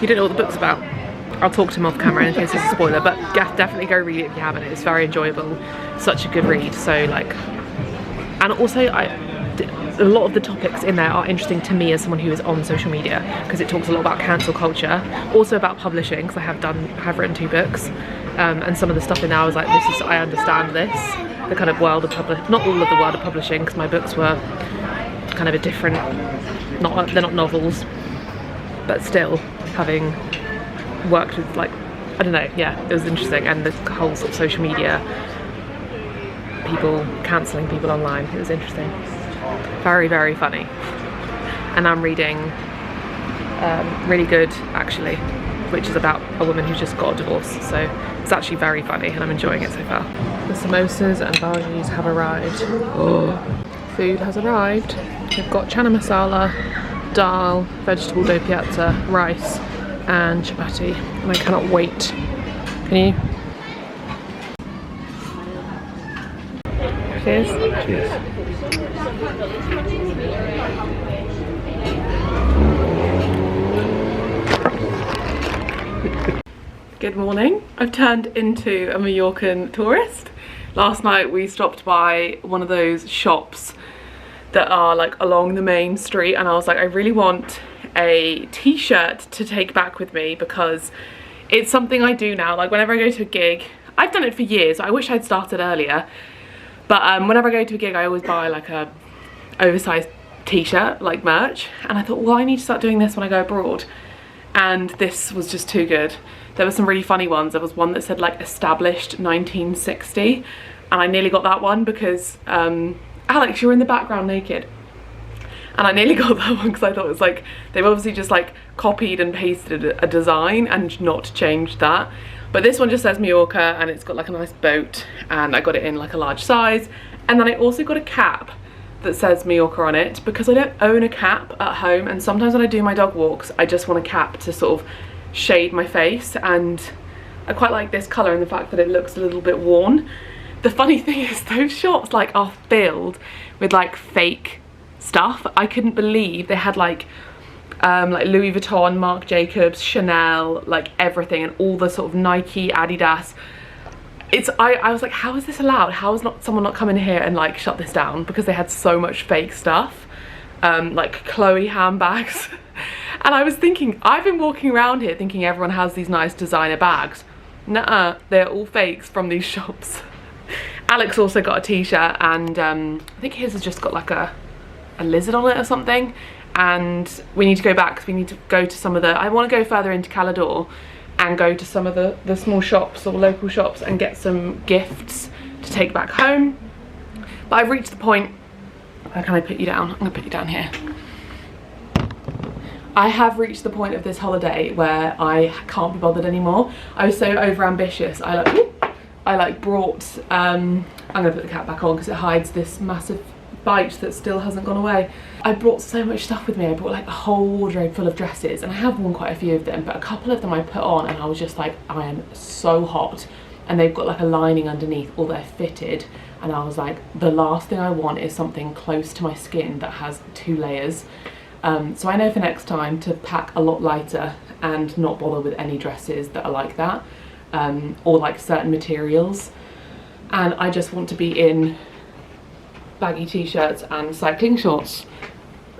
You don't know what the book's about. I'll talk to him off camera in case it's a spoiler, but definitely go read it if you haven't. It's very enjoyable, such a good read. So like, and also a lot of the topics in there are interesting to me as someone who is on social media, because it talks a lot about cancel culture, also about publishing, because I have written 2 books, and some of the stuff in there I was like, I understand this, the kind of world of not all of the world of publishing, because my books were kind of a different, they're not novels, but still having worked with, like, I don't know, yeah, it was interesting. And the whole sort of social media, people cancelling people online, it was interesting. Very, very funny. And I'm reading Really Good, actually, which is about a woman who just got a divorce, so it's actually very funny and I'm enjoying it so far. The samosas and bhajis have arrived. Oh. Food has arrived. We've got chana masala, dal, vegetable dough piazza, rice and chapati, and I cannot wait. Can you? Cheers. Cheers. Good morning. I've turned into a Mallorcan tourist. Last night we stopped by one of those shops that are like along the main street, and I was like, I really want a t-shirt to take back with me, because it's something I do now. Like whenever I go to a gig, I've done it for years, I wish I'd started earlier, but whenever I go to a gig I always buy like a oversized t-shirt, like merch, and I thought, well, I need to start doing this when I go abroad, and this was just too good. There were some really funny ones. There was one that said like established 1960, and I nearly got that one because Alex, you're in the background naked. And I nearly got that one because I thought it was like, they've obviously just like copied and pasted a design and not changed that. But this one just says Mallorca, and it's got like a nice boat, and I got it in like a large size. And then I also got a cap that says Mallorca on it, because I don't own a cap at home, and sometimes when I do my dog walks I just want a cap to sort of shade my face, and I quite like this colour and the fact that it looks a little bit worn. The funny thing is those shops like are filled with like fake stuff. I couldn't believe they had like Louis Vuitton, Marc Jacobs, Chanel, like everything, and all the sort of Nike, Adidas. I was like, how is this allowed? How is someone not come in here and like shut this down? Because they had so much fake stuff, like Chloe handbags. And I was thinking, I've been walking around here thinking everyone has these nice designer bags. Nuh-uh, they're all fakes from these shops. Alex also got a t-shirt, and I think his has just got like a lizard on it or something, and we need to go back because we need to go to some of the, I want to go further into Calador and go to some of the small shops or local shops and get some gifts to take back home. But I've reached the point, where can I put you down? I'm gonna put you down here. I have reached the point of this holiday where I can't be bothered anymore. I was so over ambitious. I like brought, I'm gonna put the cap back on because it hides this massive bite that still hasn't gone away. I brought so much stuff with me. I brought like a whole wardrobe full of dresses, and I have worn quite a few of them, but a couple of them I put on and I was just like, I am so hot. And they've got like a lining underneath, or they're fitted, and I was like, the last thing I want is something close to my skin that has 2 layers. So I know for next time to pack a lot lighter and not bother with any dresses that are like that, or like certain materials. And I just want to be in baggy t-shirts and cycling shorts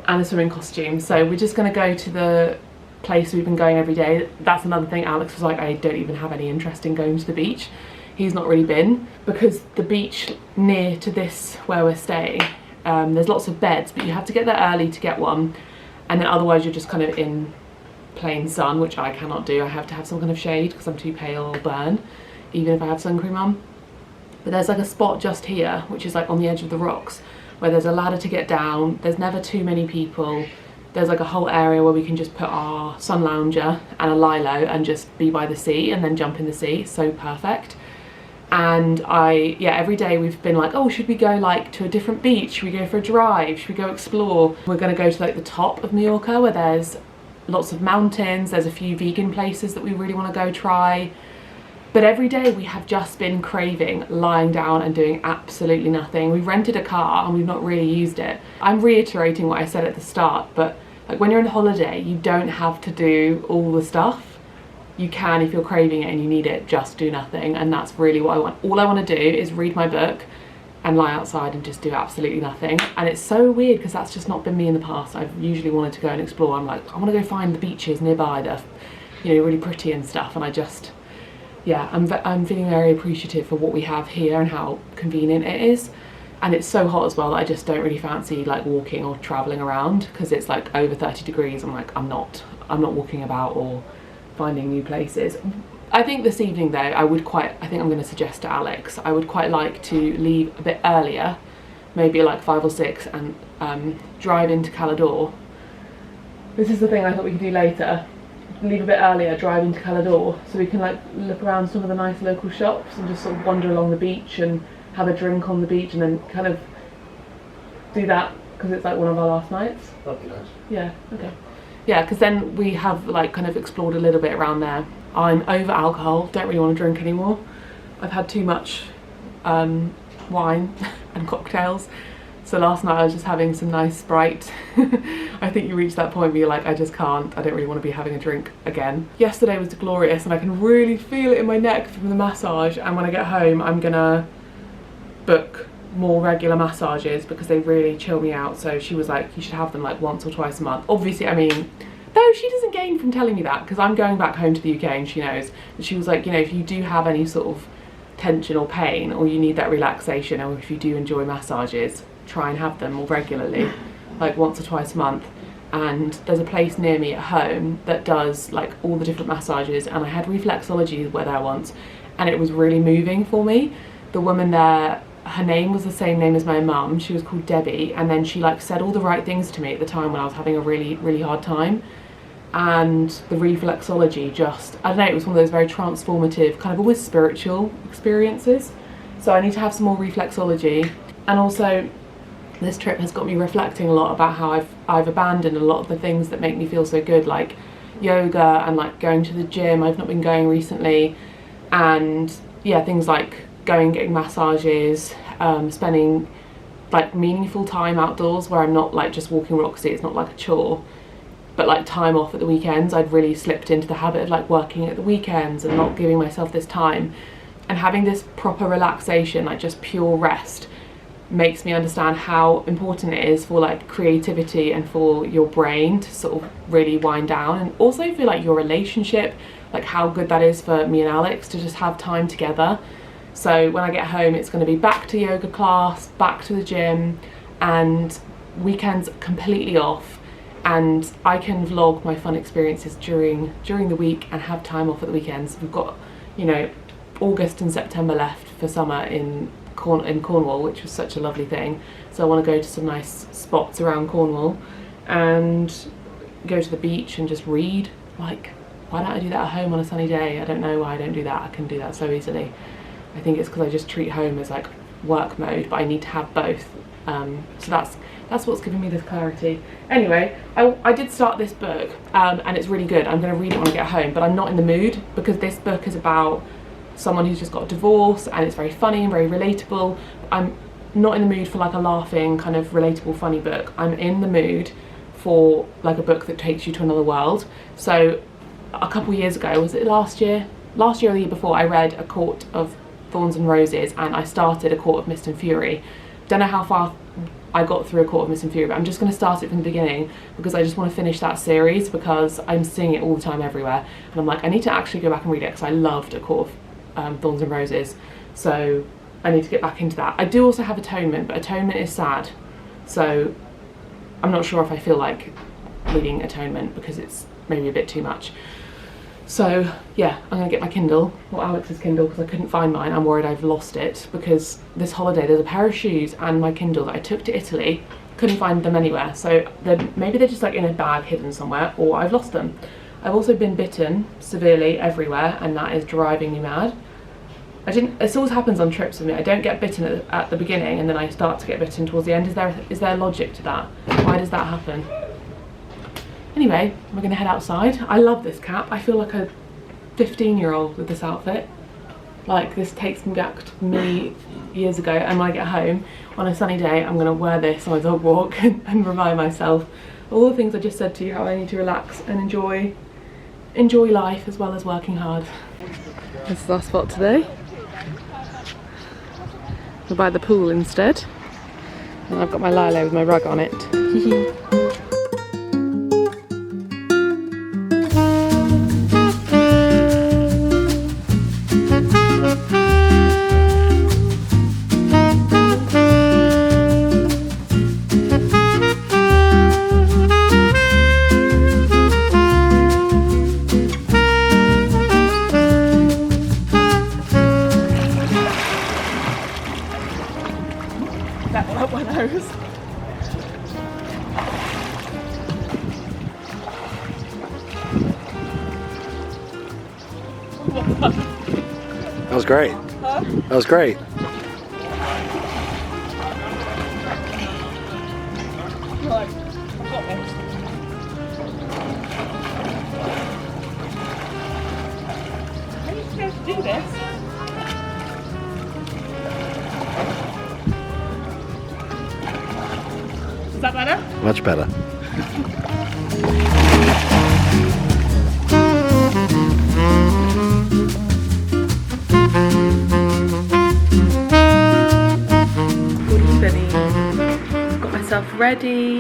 and a swimming costume. So we're just going to go to the place we've been going every day. That's another thing. Alex was like, I don't even have any interest in going to the beach. He's not really been, because the beach near to this where we're staying, there's lots of beds, but you have to get there early to get one, and then otherwise you're just kind of in plain sun, which I cannot do. I have to have some kind of shade because I'm too pale, I'll burn, even if I have sun cream on. But there's like a spot just here, which is like on the edge of the rocks, where there's a ladder to get down. There's never too many people. There's like a whole area where we can just put our sun lounger and a lilo and just be by the sea and then jump in the sea. So perfect. And every day we've been like, oh, should we go like to a different beach? Should we go for a drive? Should we go explore? We're gonna go to like the top of Mallorca where there's lots of mountains. There's a few vegan places that we really wanna go try. But every day we have just been craving lying down and doing absolutely nothing. We've rented a car and we've not really used it. I'm reiterating what I said at the start, but like when you're on holiday, you don't have to do all the stuff. You can, if you're craving it and you need it, just do nothing. And that's really what I want. All I want to do is read my book and lie outside and just do absolutely nothing. And it's so weird because that's just not been me in the past. I've usually wanted to go and explore. I'm like, I want to go find the beaches nearby that are, you know, really pretty and stuff. And I just, yeah, I'm feeling very appreciative for what we have here and how convenient it is. And it's so hot as well that I just don't really fancy like walking or traveling around because it's like over 30 degrees. I'm like, I'm not walking about or finding new places. I think this evening though, I think I'm going to suggest to Alex, I would quite like to leave a bit earlier, maybe like 5 or 6, and drive into Calador. This is the thing I thought we could do later. Leave a bit earlier, drive into Calador, so we can like look around some of the nice local shops and just sort of wander along the beach and have a drink on the beach and then kind of do that because it's like one of our last nights. That'd be nice. Yeah, okay. Yeah, because then we have like kind of explored a little bit around there. I'm over alcohol, don't really want to drink anymore. I've had too much wine and cocktails. So last night I was just having some nice Sprite. I think you reach that point where you're like, I just can't, I don't really want to be having a drink again. Yesterday was glorious and I can really feel it in my neck from the massage, and when I get home I'm gonna book more regular massages because they really chill me out. So she was like, you should have them like once or twice a month. Obviously, I mean, though she doesn't gain from telling me that because I'm going back home to the UK and she knows. But she was like, you know, if you do have any sort of tension or pain or you need that relaxation, or if you do enjoy massages, try and have them more regularly, like once or twice a month. And there's a place near me at home that does like all the different massages, and I had reflexology there once and it was really moving for me. The woman there, her name was the same name as my mum. She was called Debbie, and then she like said all the right things to me at the time when I was having a really hard time. And the reflexology just, I don't know, it was one of those very transformative, kind of almost spiritual experiences. So I need to have some more reflexology. And also this trip has got me reflecting a lot about how I've abandoned a lot of the things that make me feel so good, like yoga and like going to the gym. I've not been going recently, and yeah, things like getting massages, spending like meaningful time outdoors where I'm not like just walking Roxy, it's not like a chore, but like time off at the weekends. I'd really slipped into the habit of like working at the weekends and not giving myself this time, and having this proper relaxation, like just pure rest, makes me understand how important it is for like creativity and for your brain to sort of really wind down, and also for like your relationship, like how good that is for me and Alex to just have time together. So when I get home, it's going to be back to yoga class, back to the gym, and weekends completely off. And I can vlog my fun experiences during the week and have time off at the weekends. We've got, you know, August and September left for summer in Cornwall, which was such a lovely thing. So I want to go to some nice spots around Cornwall and go to the beach and just read. Like, why don't I do that at home on a sunny day? I don't know why I don't do that. I can do that so easily. I think it's because I just treat home as like work mode, but I need to have both. So that's what's giving me this clarity. Anyway, I did start this book and it's really good. I'm going to read it when I get home, but I'm not in the mood because this book is about someone who's just got a divorce and it's very funny and very relatable. I'm not in the mood for like a laughing kind of relatable funny book. I'm in the mood for like a book that takes you to another world. So a couple years ago, was it last year or the year before, I read A Court of Thorns and Roses, and I started A Court of Mist and Fury. Don't know how far I got through A Court of Mist and Fury, but I'm just going to start it from the beginning because I just want to finish that series because I'm seeing it all the time everywhere, and I'm like, I need to actually go back and read it because I loved A Court of Thorns and Roses, so I need to get back into that. I do also have Atonement, but Atonement is sad, so I'm not sure if I feel like reading Atonement because it's maybe a bit too much. So yeah, I'm gonna get my Kindle, or Alex's Kindle, because I couldn't find mine. I'm worried I've lost it, because this holiday there's a pair of shoes and my Kindle that I took to Italy, couldn't find them anywhere. So maybe they're just like in a bag hidden somewhere, or I've lost them. I've also been bitten severely everywhere, and that is driving me mad. This always happens on trips with me. I don't get bitten at the beginning, and then I start to get bitten towards the end. Is there logic to that? Why does that happen? Anyway, we're gonna head outside. I love this cap. I feel like a 15-year-old with this outfit. Like, this takes me back to many years ago, and when I get home on a sunny day, I'm gonna wear this on my dog walk and remind myself all the things I just said to you, how I need to relax and enjoy life as well as working hard. This is our spot today. We're by the pool instead. And I've got my Lilo with my rug on it. That one up my nose. That was great. Huh? That was great. You're like, I've got this. How are you supposed to do this? Is that better? Much better. Good evening. Got myself ready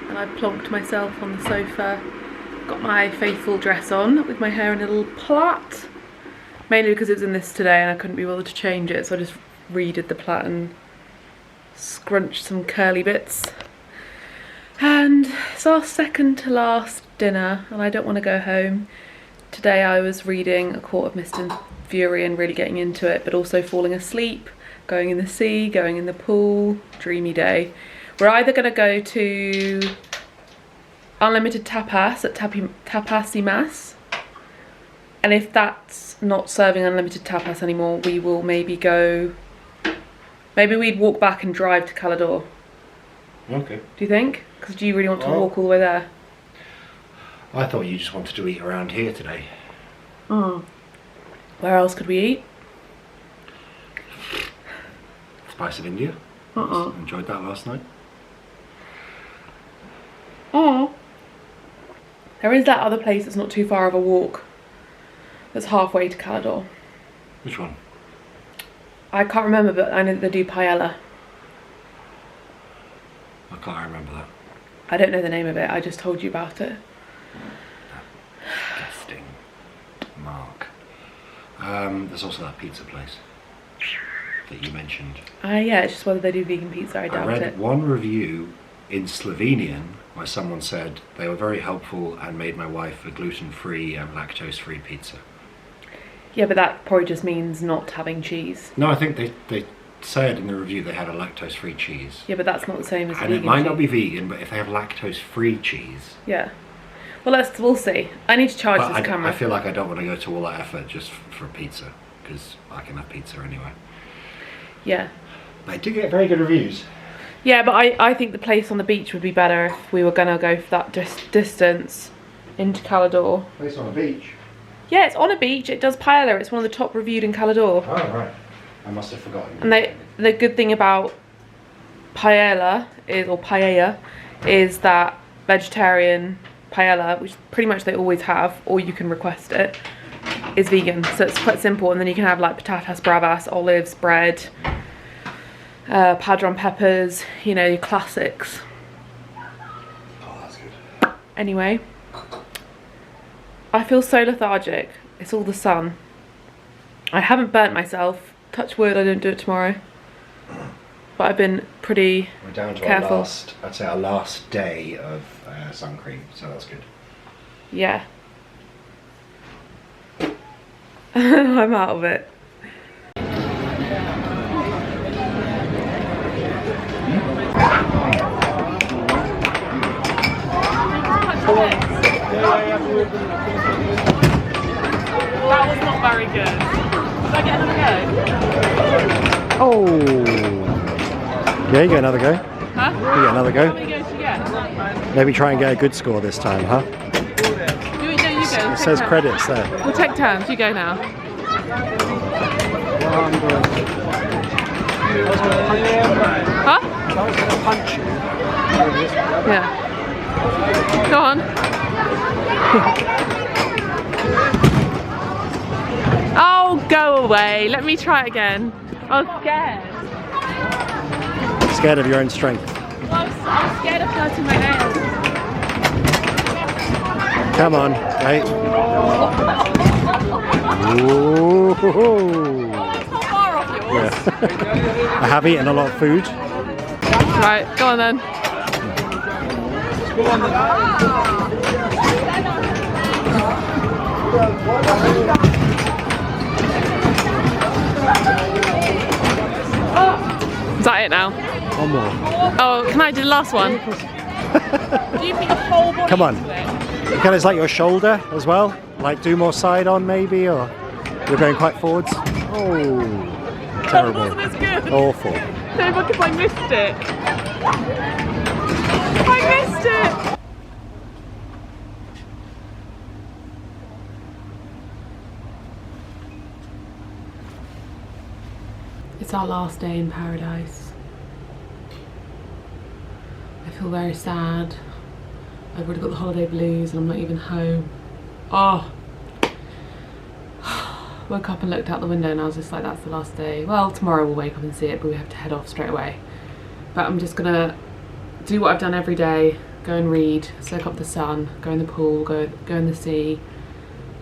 and I plonked myself on the sofa. Got my faithful dress on with my hair in a little plait. Mainly because it was in this today and I couldn't be bothered to change it, so I just redid the plait and scrunched some curly bits. And it's our second to last dinner and I don't want to go home. Today I was reading A Court of Mist and Fury and really getting into it, but also falling asleep, going in the sea, going in the pool, dreamy day. We're either going to go to unlimited tapas at Tapas y Mas, and if that's not serving unlimited tapas anymore, we will maybe we'd walk back and drive to Calador. Okay. Do you think? Because do you really want to walk all the way there? I thought you just wanted to eat around here today. Where else could we eat? Spice of India. Enjoyed that last night. There is that other place that's not too far of a walk. That's halfway to Calador. Which one? I can't remember, but I know that they do paella. I can't remember that. I don't know the name of it, I just told you about it. Disgusting. Mark. There's also that pizza place that you mentioned. Yeah, it's just whether they do vegan pizza, I doubt I read it. one review in Slovenian where someone said they were very helpful and made my wife a gluten-free and lactose-free pizza. Yeah, but that probably just means not having cheese. No, I think they said in the review they had a lactose-free cheese. Yeah, but that's not the same as And vegan it might cheese. not be vegan, but if they have lactose-free cheese... Yeah. Well, we'll see. I need to charge But this camera. I feel like I don't want to go to all that effort just for pizza, because I can have pizza anyway. Yeah. They do get very good reviews. Yeah, but I think the place on the beach would be better if we were going to go for that distance into Calador. Place on a beach? Yeah, it's on a beach. It does paella. It's one of the top reviewed in Calador. Oh, right. I must have forgotten. And the good thing about paella is that vegetarian paella, which pretty much they always have, or you can request it, is vegan. So it's quite simple, and then you can have like patatas bravas, olives, bread, padron peppers, you know, your classics. Oh, that's good. Anyway, I feel so lethargic. It's all the sun. I haven't burnt myself. Touch wood, I don't do it tomorrow. But I've been pretty We're down to careful. our last day of sun cream, so that's good. Yeah. I'm out of it. That was not very good. Should I get another go? Oh. Yeah, you get another go. Huh? You get another go. How many goes do you get? Maybe try and get a good score this time, huh? No, you go. It says credits there. We'll take turns. You go now. Huh? I was going to punch you. Yeah. Go on. Oh, go away. Let me try it again. I was scared. Scared of your own strength. I was scared of hurting my nails. Come on, mate. Ooh. That's not far off yours. Yeah. I have eaten a lot of food. Right, go on then. Is that it now? One more. Oh, can I do the last one? Do you put your whole body Come on. into it? Kind of like your shoulder as well. Like do more side on maybe, or you're going quite forwards. Oh, terrible. That wasn't as good. Awful. No, because I missed it. I missed it. It's our last day in paradise. I feel very sad. I've already got the holiday blues and I'm not even home. Oh. Woke up and looked out the window and I was just like, that's the last day. Well, tomorrow we'll wake up and see it, but we have to head off straight away. But I'm just gonna do what I've done every day, go and read, soak up the sun, go in the pool, go in the sea,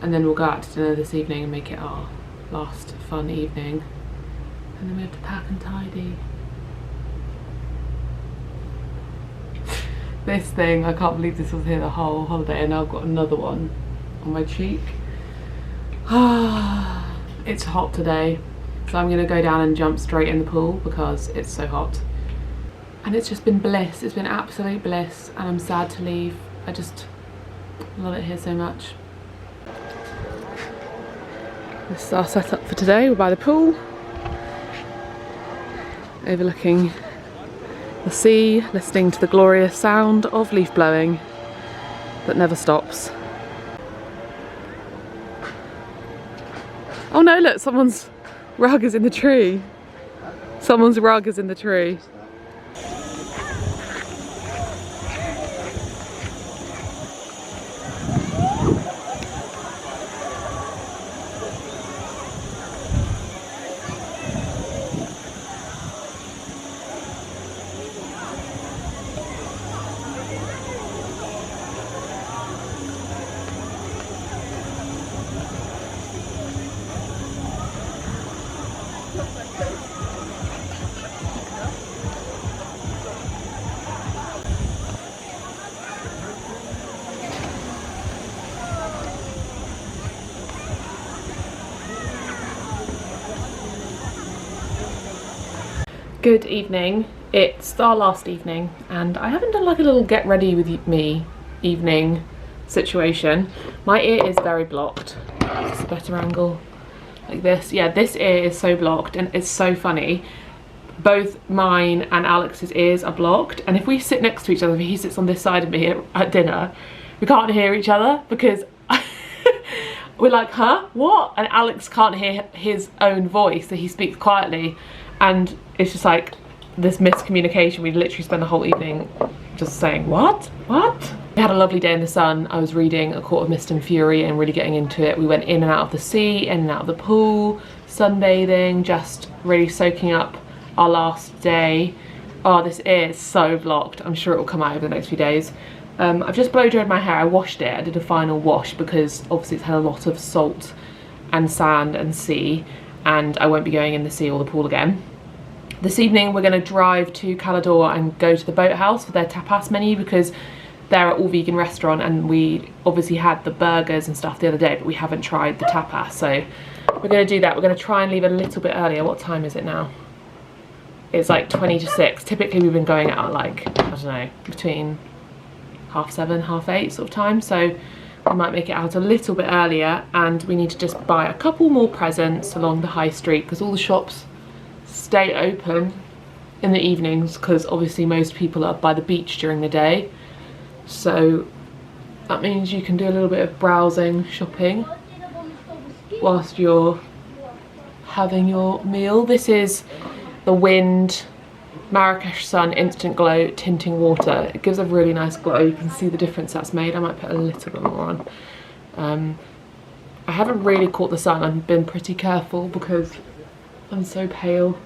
and then we'll go out to dinner this evening and make it our last fun evening. And then we have to pack and tidy. This thing, I can't believe this was here the whole holiday and now I've got another one on my cheek. It's hot today, so I'm gonna go down and jump straight in the pool because it's so hot. And it's just been bliss, it's been absolute bliss, and I'm sad to leave. I just love it here so much. This is our setup for today. We're by the pool, overlooking the sea, listening to the glorious sound of leaf blowing that never stops. Oh no, look, someone's rug is in the tree. Someone's rug is in the tree. Good evening. It's our last evening and I haven't done like a little get ready with me evening situation. My ear is very blocked. It's a better angle like this. Yeah, this ear is so blocked and it's so funny. Both mine and Alex's ears are blocked, and if we sit next to each other, if he sits on this side of me at dinner, we can't hear each other because we're like, huh, what? And Alex can't hear his own voice, so he speaks quietly. And it's just like this miscommunication. We literally spent the whole evening just saying, what? What? We had a lovely day in the sun. I was reading A Court of Mist and Fury and really getting into it. We went in and out of the sea, in and out of the pool, sunbathing, just really soaking up our last day. Oh, this ear is so blocked. I'm sure it will come out over the next few days. I've just blow dried my hair. I washed it. I did a final wash because obviously it's had a lot of salt and sand and sea, and I won't be going in the sea or the pool again. This evening we're going to drive to Calador and go to the boathouse for their tapas menu because they're an all vegan restaurant, and we obviously had the burgers and stuff the other day, but we haven't tried the tapas, so we're going to do that. We're going to try and leave a little bit earlier. What time is it now? It's like 20 to 6. Typically we've been going out like, I don't know, between 7:30, 8:30 sort of time, so we might make it out a little bit earlier, and we need to just buy a couple more presents along the high street because all the shops stay open in the evenings because obviously most people are by the beach during the day, so that means you can do a little bit of browsing, shopping whilst you're having your meal. This is the Wind Marrakesh Sun Instant Glow Tinting Water. It gives a really nice glow. You can see the difference that's made. I might put a little bit more on. I haven't really caught the sun. I've been pretty careful because I'm so pale.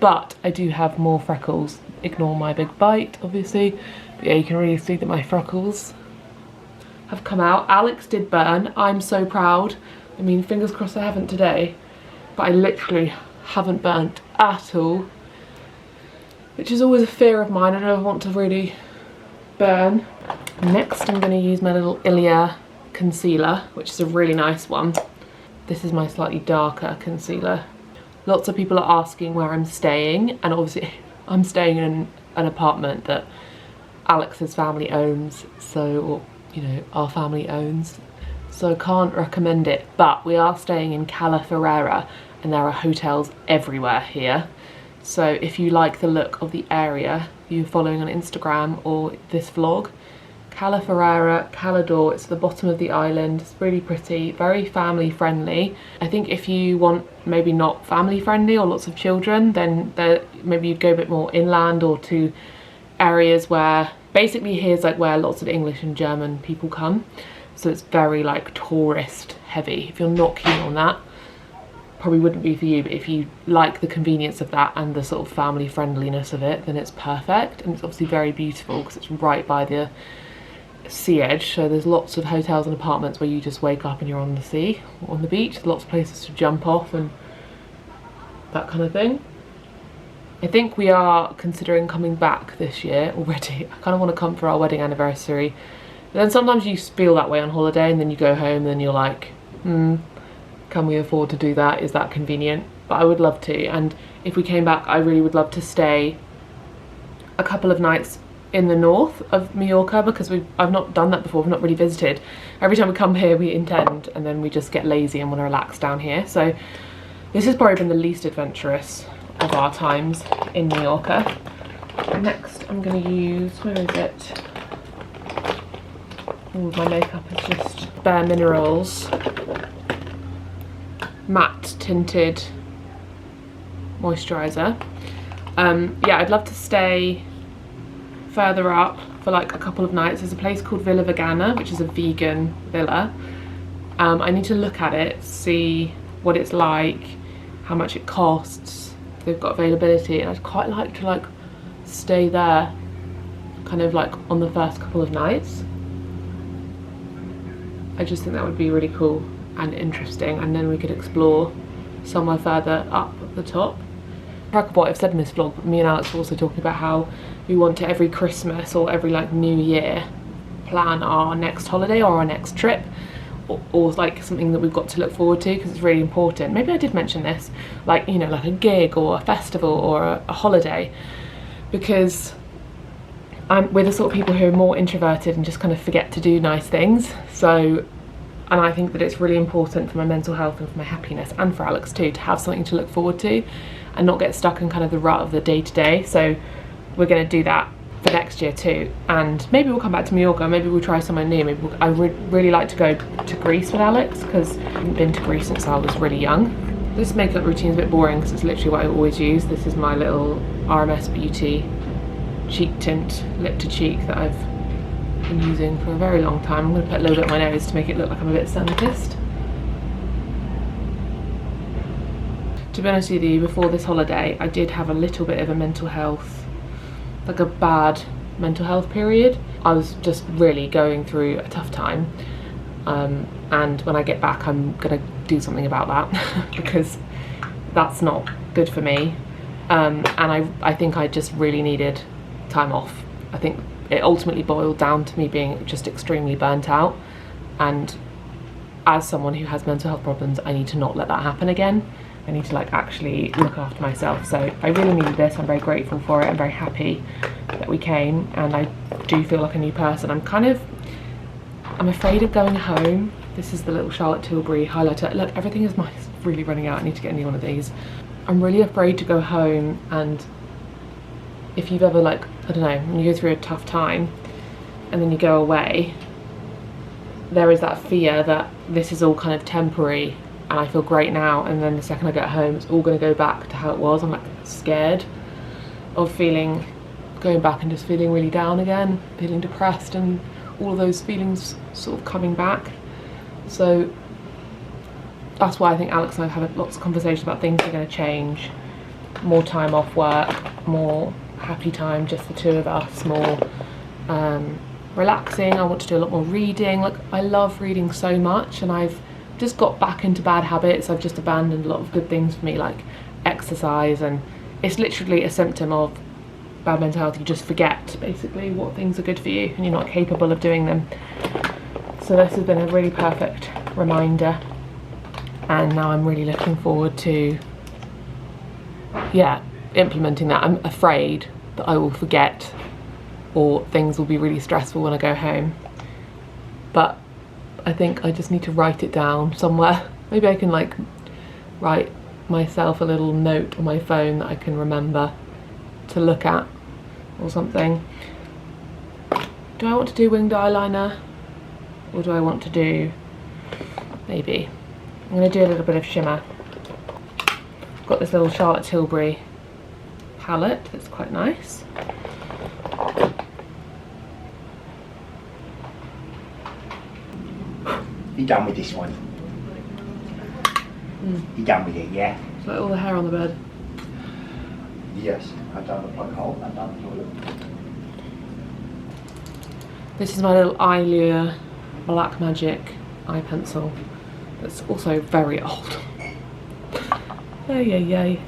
But I do have more freckles. Ignore my big bite, obviously. But yeah, you can really see that my freckles have come out. Alex did burn. I'm so proud. I mean, fingers crossed I haven't today. But I literally haven't burnt at all, which is always a fear of mine. I don't want to really burn. Next I'm going to use my little Olivia concealer, which is a really nice one. This is my slightly darker concealer. Lots of people are asking where I'm staying, and obviously I'm staying in an apartment that Alex's family owns, so, or, you know, our family owns, so I can't recommend it, but we are staying in Cala Ferrara and there are hotels everywhere here. So if you like the look of the area, you're following on Instagram or this vlog, Cala Ferrara, Calador, it's at the bottom of the island. It's really pretty, very family friendly. I think if you want maybe not family friendly or lots of children, then maybe you'd go a bit more inland or to areas where, basically here's like where lots of English and German people come. So it's very like tourist heavy. If you're not keen on that, probably wouldn't be for you, but if you like the convenience of that and the sort of family friendliness of it, then it's perfect. And it's obviously very beautiful because it's right by the sea edge, so there's lots of hotels and apartments where you just wake up and you're on the sea, on the beach. Lots of places to jump off and that kind of thing. I think we are considering coming back this year already. I kind of want to come for our wedding anniversary. But then sometimes you feel that way on holiday and then you go home and then you're like, can we afford to do that? Is that convenient? But I would love to, and if we came back I really would love to stay a couple of nights in the north of Mallorca because I've not done that before. I've not really visited. Every time we come here we intend, and then we just get lazy and want to relax down here. So this has probably been the least adventurous of our times in Mallorca. Next I'm going to use, where is it? Oh, my makeup is just Bare Minerals matte tinted moisturiser. Yeah, I'd love to stay further up for like a couple of nights. There's a place called Villa Vegana, which is a vegan villa. I need to look at it, see what it's like, how much it costs, if they've got availability, and I'd quite like to like stay there kind of like on the first couple of nights. I just think that would be really cool and interesting, and then we could explore somewhere further up at the top. Track of what I've said in this vlog, but me and Alex were also talking about how we want to every Christmas or every like New Year plan our next holiday or our next trip, or like something that we've got to look forward to because it's really important. Maybe I did mention this, like, you know, like a gig or a festival or a holiday, because we're the sort of people who are more introverted and just kind of forget to do nice things. So, and I think that it's really important for my mental health and for my happiness, and for Alex too, to have something to look forward to and not get stuck in kind of the rut of the day-to-day. So we're going to do that for next year too, and maybe we'll come back to Mallorca, maybe we'll try somewhere new. Maybe I would really like to go to Greece with Alex because I haven't been to Greece since I was really young. This makeup routine is a bit boring because it's literally what I always use. This is my little RMS Beauty cheek tint, lip to cheek, that I've been using for a very long time. I'm going to put a little bit on my nose to make it look like I'm a bit sun-kissed. To be honest with you, before this holiday I did have a little bit of a mental health, like a bad mental health period. I was just really going through a tough time, and when I get back I'm gonna do something about that because that's not good for me, and I think I just really needed time off. I think it ultimately boiled down to me being just extremely burnt out, and as someone who has mental health problems, I need to not let that happen again. I need to like actually look after myself. So I really needed this. I'm very grateful for it. I'm very happy that we came, and I do feel like a new person. I'm afraid of going home. This is the little Charlotte Tilbury highlighter. Look, everything is really running out. I need to get a new one of these. I'm really afraid to go home, and if you've ever like, I don't know, when you go through a tough time and then you go away, there is that fear that this is all kind of temporary and I feel great now, and then the second I get home it's all going to go back to how it was. I'm like scared of going back and just feeling really down again, feeling depressed, and all of those feelings sort of coming back. So that's why I think Alex and I have had lots of conversations about things are going to change. More time off work, more happy time, just the two of us, more relaxing. I want to do a lot more reading. Like, I love reading so much, and I've just got back into bad habits. I've just abandoned a lot of good things for me, like exercise, and it's literally a symptom of bad mental health. You just forget basically what things are good for you and you're not capable of doing them. So this has been a really perfect reminder, and now I'm really looking forward to implementing that. I'm afraid that I will forget, or things will be really stressful when I go home, but I think I just need to write it down somewhere. Maybe I can like write myself a little note on my phone that I can remember to look at or something. Do I want to do winged eyeliner, or do I want to do, maybe I'm going to do a little bit of shimmer. I've got this little Charlotte Tilbury palette that's quite nice. You done with this one? You done with it, yeah? It's like all the hair on the bed. Yes, I've done the plug hole, I've done the toilet. This is my little Olivia Black Magic eye pencil. That's also very old. Yay.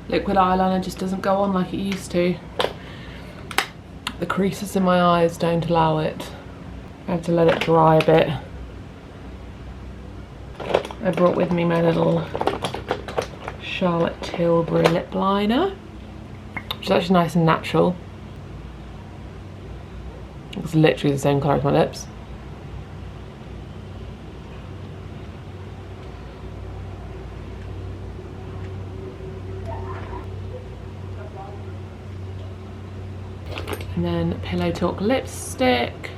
Liquid eyeliner just doesn't go on like it used to. The creases in my eyes don't allow it. I have to let it dry a bit. I brought with me my little Charlotte Tilbury lip liner, which is actually nice and natural. It's literally the same colour as my lips. And then Pillow Talk lipstick.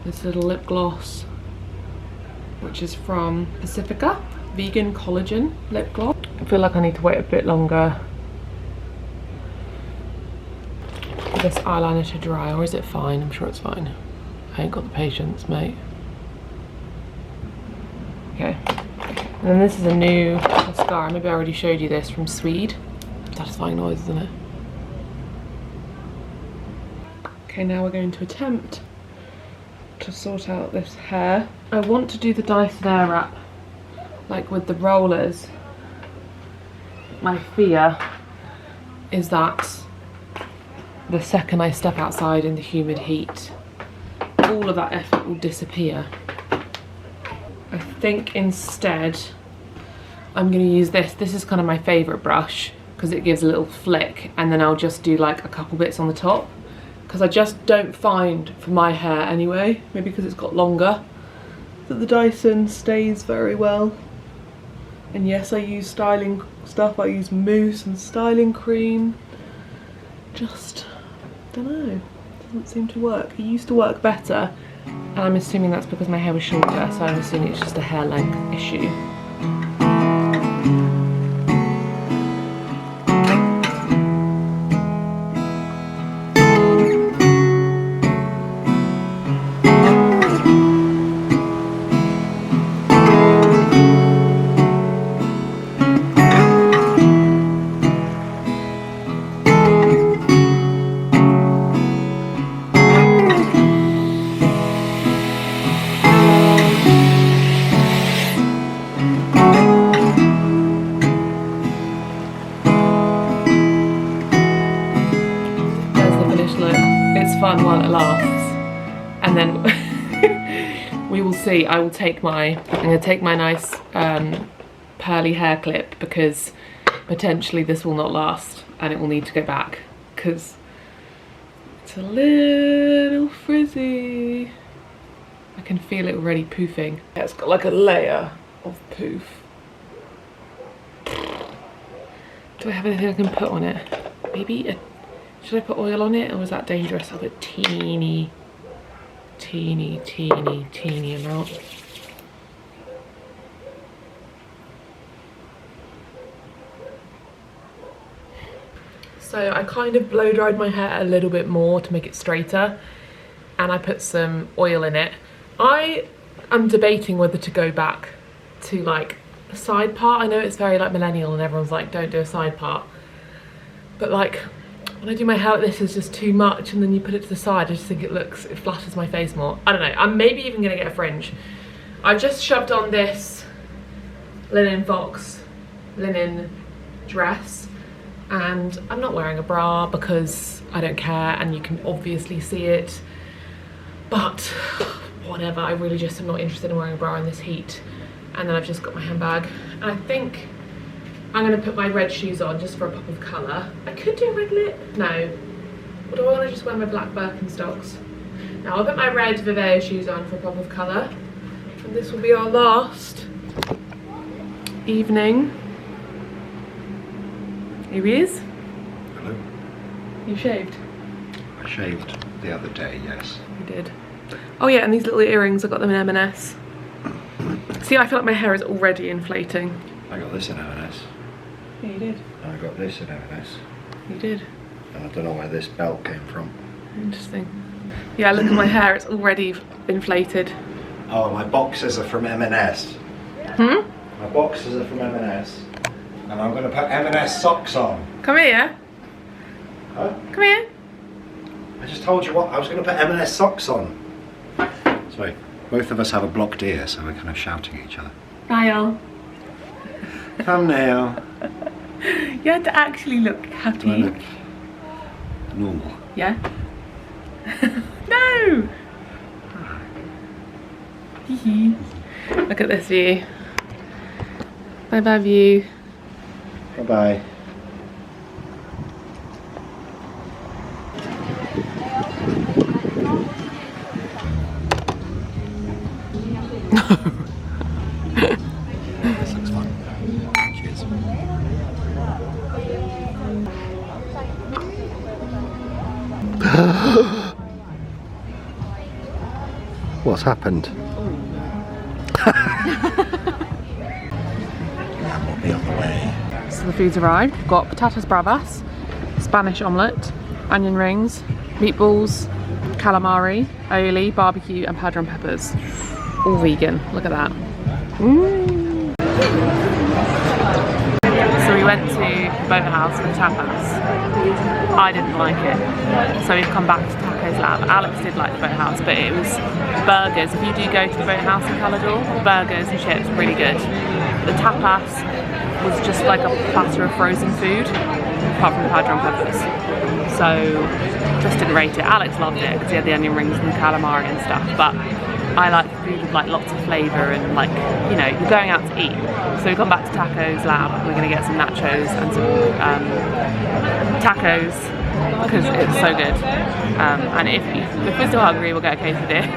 This little lip gloss, which is from Pacifica, vegan collagen lip gloss. I feel like I need to wait a bit longer for this eyeliner to dry, or is it fine? I'm sure it's fine. I ain't got the patience, mate. Okay. And then this is a new mascara. Maybe I already showed you this, from Swede. Satisfying noise, isn't it? Okay, now we're going to attempt to sort out this hair. I want to do the Dyson Airwrap, like with the rollers. My fear is that the second I step outside in the humid heat, all of that effort will disappear. I think instead I'm going to use this. This is kind of my favourite brush because it gives a little flick, and then I'll just do like a couple bits on the top, because I just don't find, for my hair anyway, maybe because it's got longer, that the Dyson stays very well. And yes, I use styling stuff. I use mousse and styling cream. Just, don't know, doesn't seem to work. It used to work better, and I'm assuming that's because my hair was shorter, so I'm assuming it's just a hair length issue. see, I'm gonna take my nice pearly hair clip, because potentially this will not last and it will need to go back because it's a little frizzy. I can feel it already poofing. Yeah, it's got like a layer of poof. Do I have anything I can put on it? Maybe should I put oil on it, or is that dangerous? I'll put teeny amount. So I kind of blow dried my hair a little bit more to make it straighter, and I put some oil in it. I am debating whether to go back to like a side part. I know it's very like millennial and everyone's like, don't do a side part. But like, when I do my hair like this, it's just too much, and then you put it to the side, I just think it flatters my face more. I don't know, I'm maybe even gonna get a fringe. I've just shoved on this linen dress, and I'm not wearing a bra because I don't care, and you can obviously see it. But whatever, I really just am not interested in wearing a bra in this heat. And then I've just got my handbag, and I think I'm gonna put my red shoes on just for a pop of colour. I could do a red lip, no. Or do I wanna just wear my black Birkenstocks? Now I'll put my red Viveo shoes on for a pop of colour. And this will be our last evening. Here he is. Hello. You shaved? I shaved the other day, yes. You did. Oh yeah, and these little earrings, I got them in M&S. See, I feel like my hair is already inflating. I got this in M&S. Yeah, you did. I got this in M&S. You did. And I don't know where this belt came from. Interesting. Yeah, look at my hair, it's already inflated. Oh, my boxers are from M&S. Hmm? My boxers are from M&S. And I'm going to put M&S socks on. Come here. Huh? Come here. I just told you what, I was going to put M&S socks on. Sorry, both of us have a blocked ear, so we're kind of shouting at each other. Niall. Come now. You had to actually look happy. Do I look normal? Yeah? No! Look at this view. Bye bye view. Bye bye. This looks fun. Cheers. What's happened? That will be on the way. So the food's arrived. We've got patatas bravas, Spanish omelette, onion rings, meatballs, calamari, aioli, barbecue and padron peppers. All vegan. Look at that. Mm. So we went to the boathouse for tapas. I didn't like it, so we've come back to Tacos Lab. Alex did like the boathouse, but it was burgers. If you do go to the boathouse in Calador, burgers and chips, really good. The tapas was just like a platter of frozen food, apart from the padron peppers. So just didn't rate it. Alex loved it because he had the onion rings and the calamari and stuff, but I like food with like lots of flavour and like, you know, you're going out to eat. So we've gone back to Tacos Lab. We're going to get some nachos and some tacos because it's so good. And if we're still hungry, we'll get a quesadilla.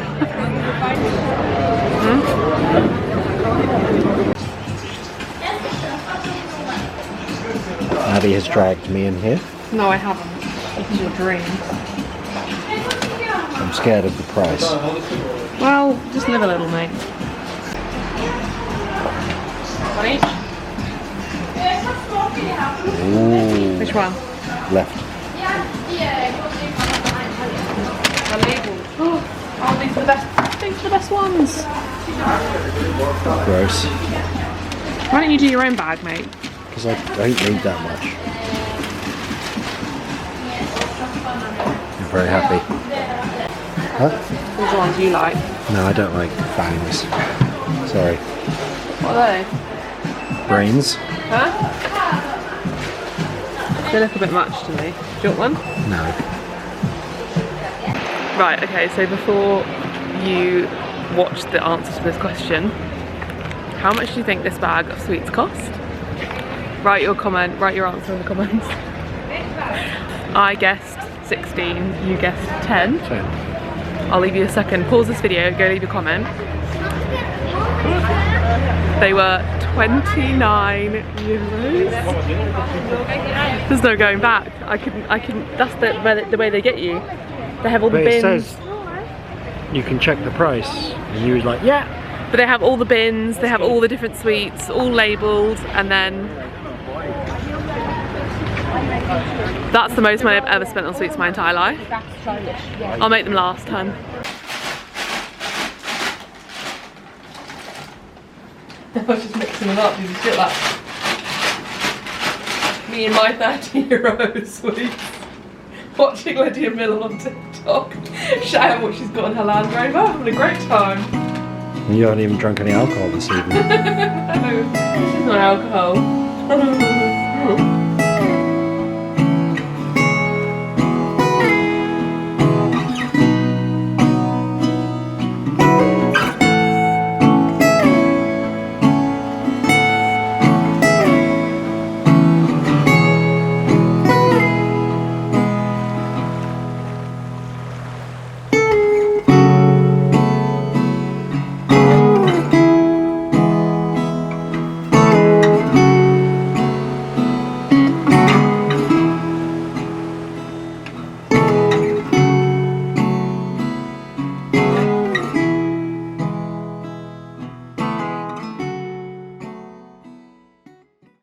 Abby has dragged me in here. No, I haven't. It's your dream. I'm scared of the price. Well, just live a little, mate. One each? Ooh. Which one? Left. The label. Oh, these are the best. These are the best ones. Gross. Why don't you do your own bag, mate? Because I don't need that much. I'm very happy. Huh? These are the ones you like. No, I don't like fangs. Sorry. What are they? Brains? Huh? They look a bit much to me. Do you want one? No. Right, okay, so before you watched the answer to this question. How much do you think this bag of sweets cost? Write your answer in the comments. I guessed 16, you guessed 10. 10. I'll leave you a second. Pause this video, go leave a comment. They were 29 euros. There's no going back. I can, that's the way they get you. They have all the But bins. it says you can check the price, and you was like, yeah. But they have all the bins, they have all the different sweets, all labelled, and then that's the most money I've ever spent on sweets my entire life. I'll make them last time. I was just mixing them up, you just get that. Me and my 30-euro sweets. Watching Lydia Miller on TikTok. Shout out what she's got in her Land Rover, having a great time. You haven't even drunk any alcohol this evening. No, this is not alcohol.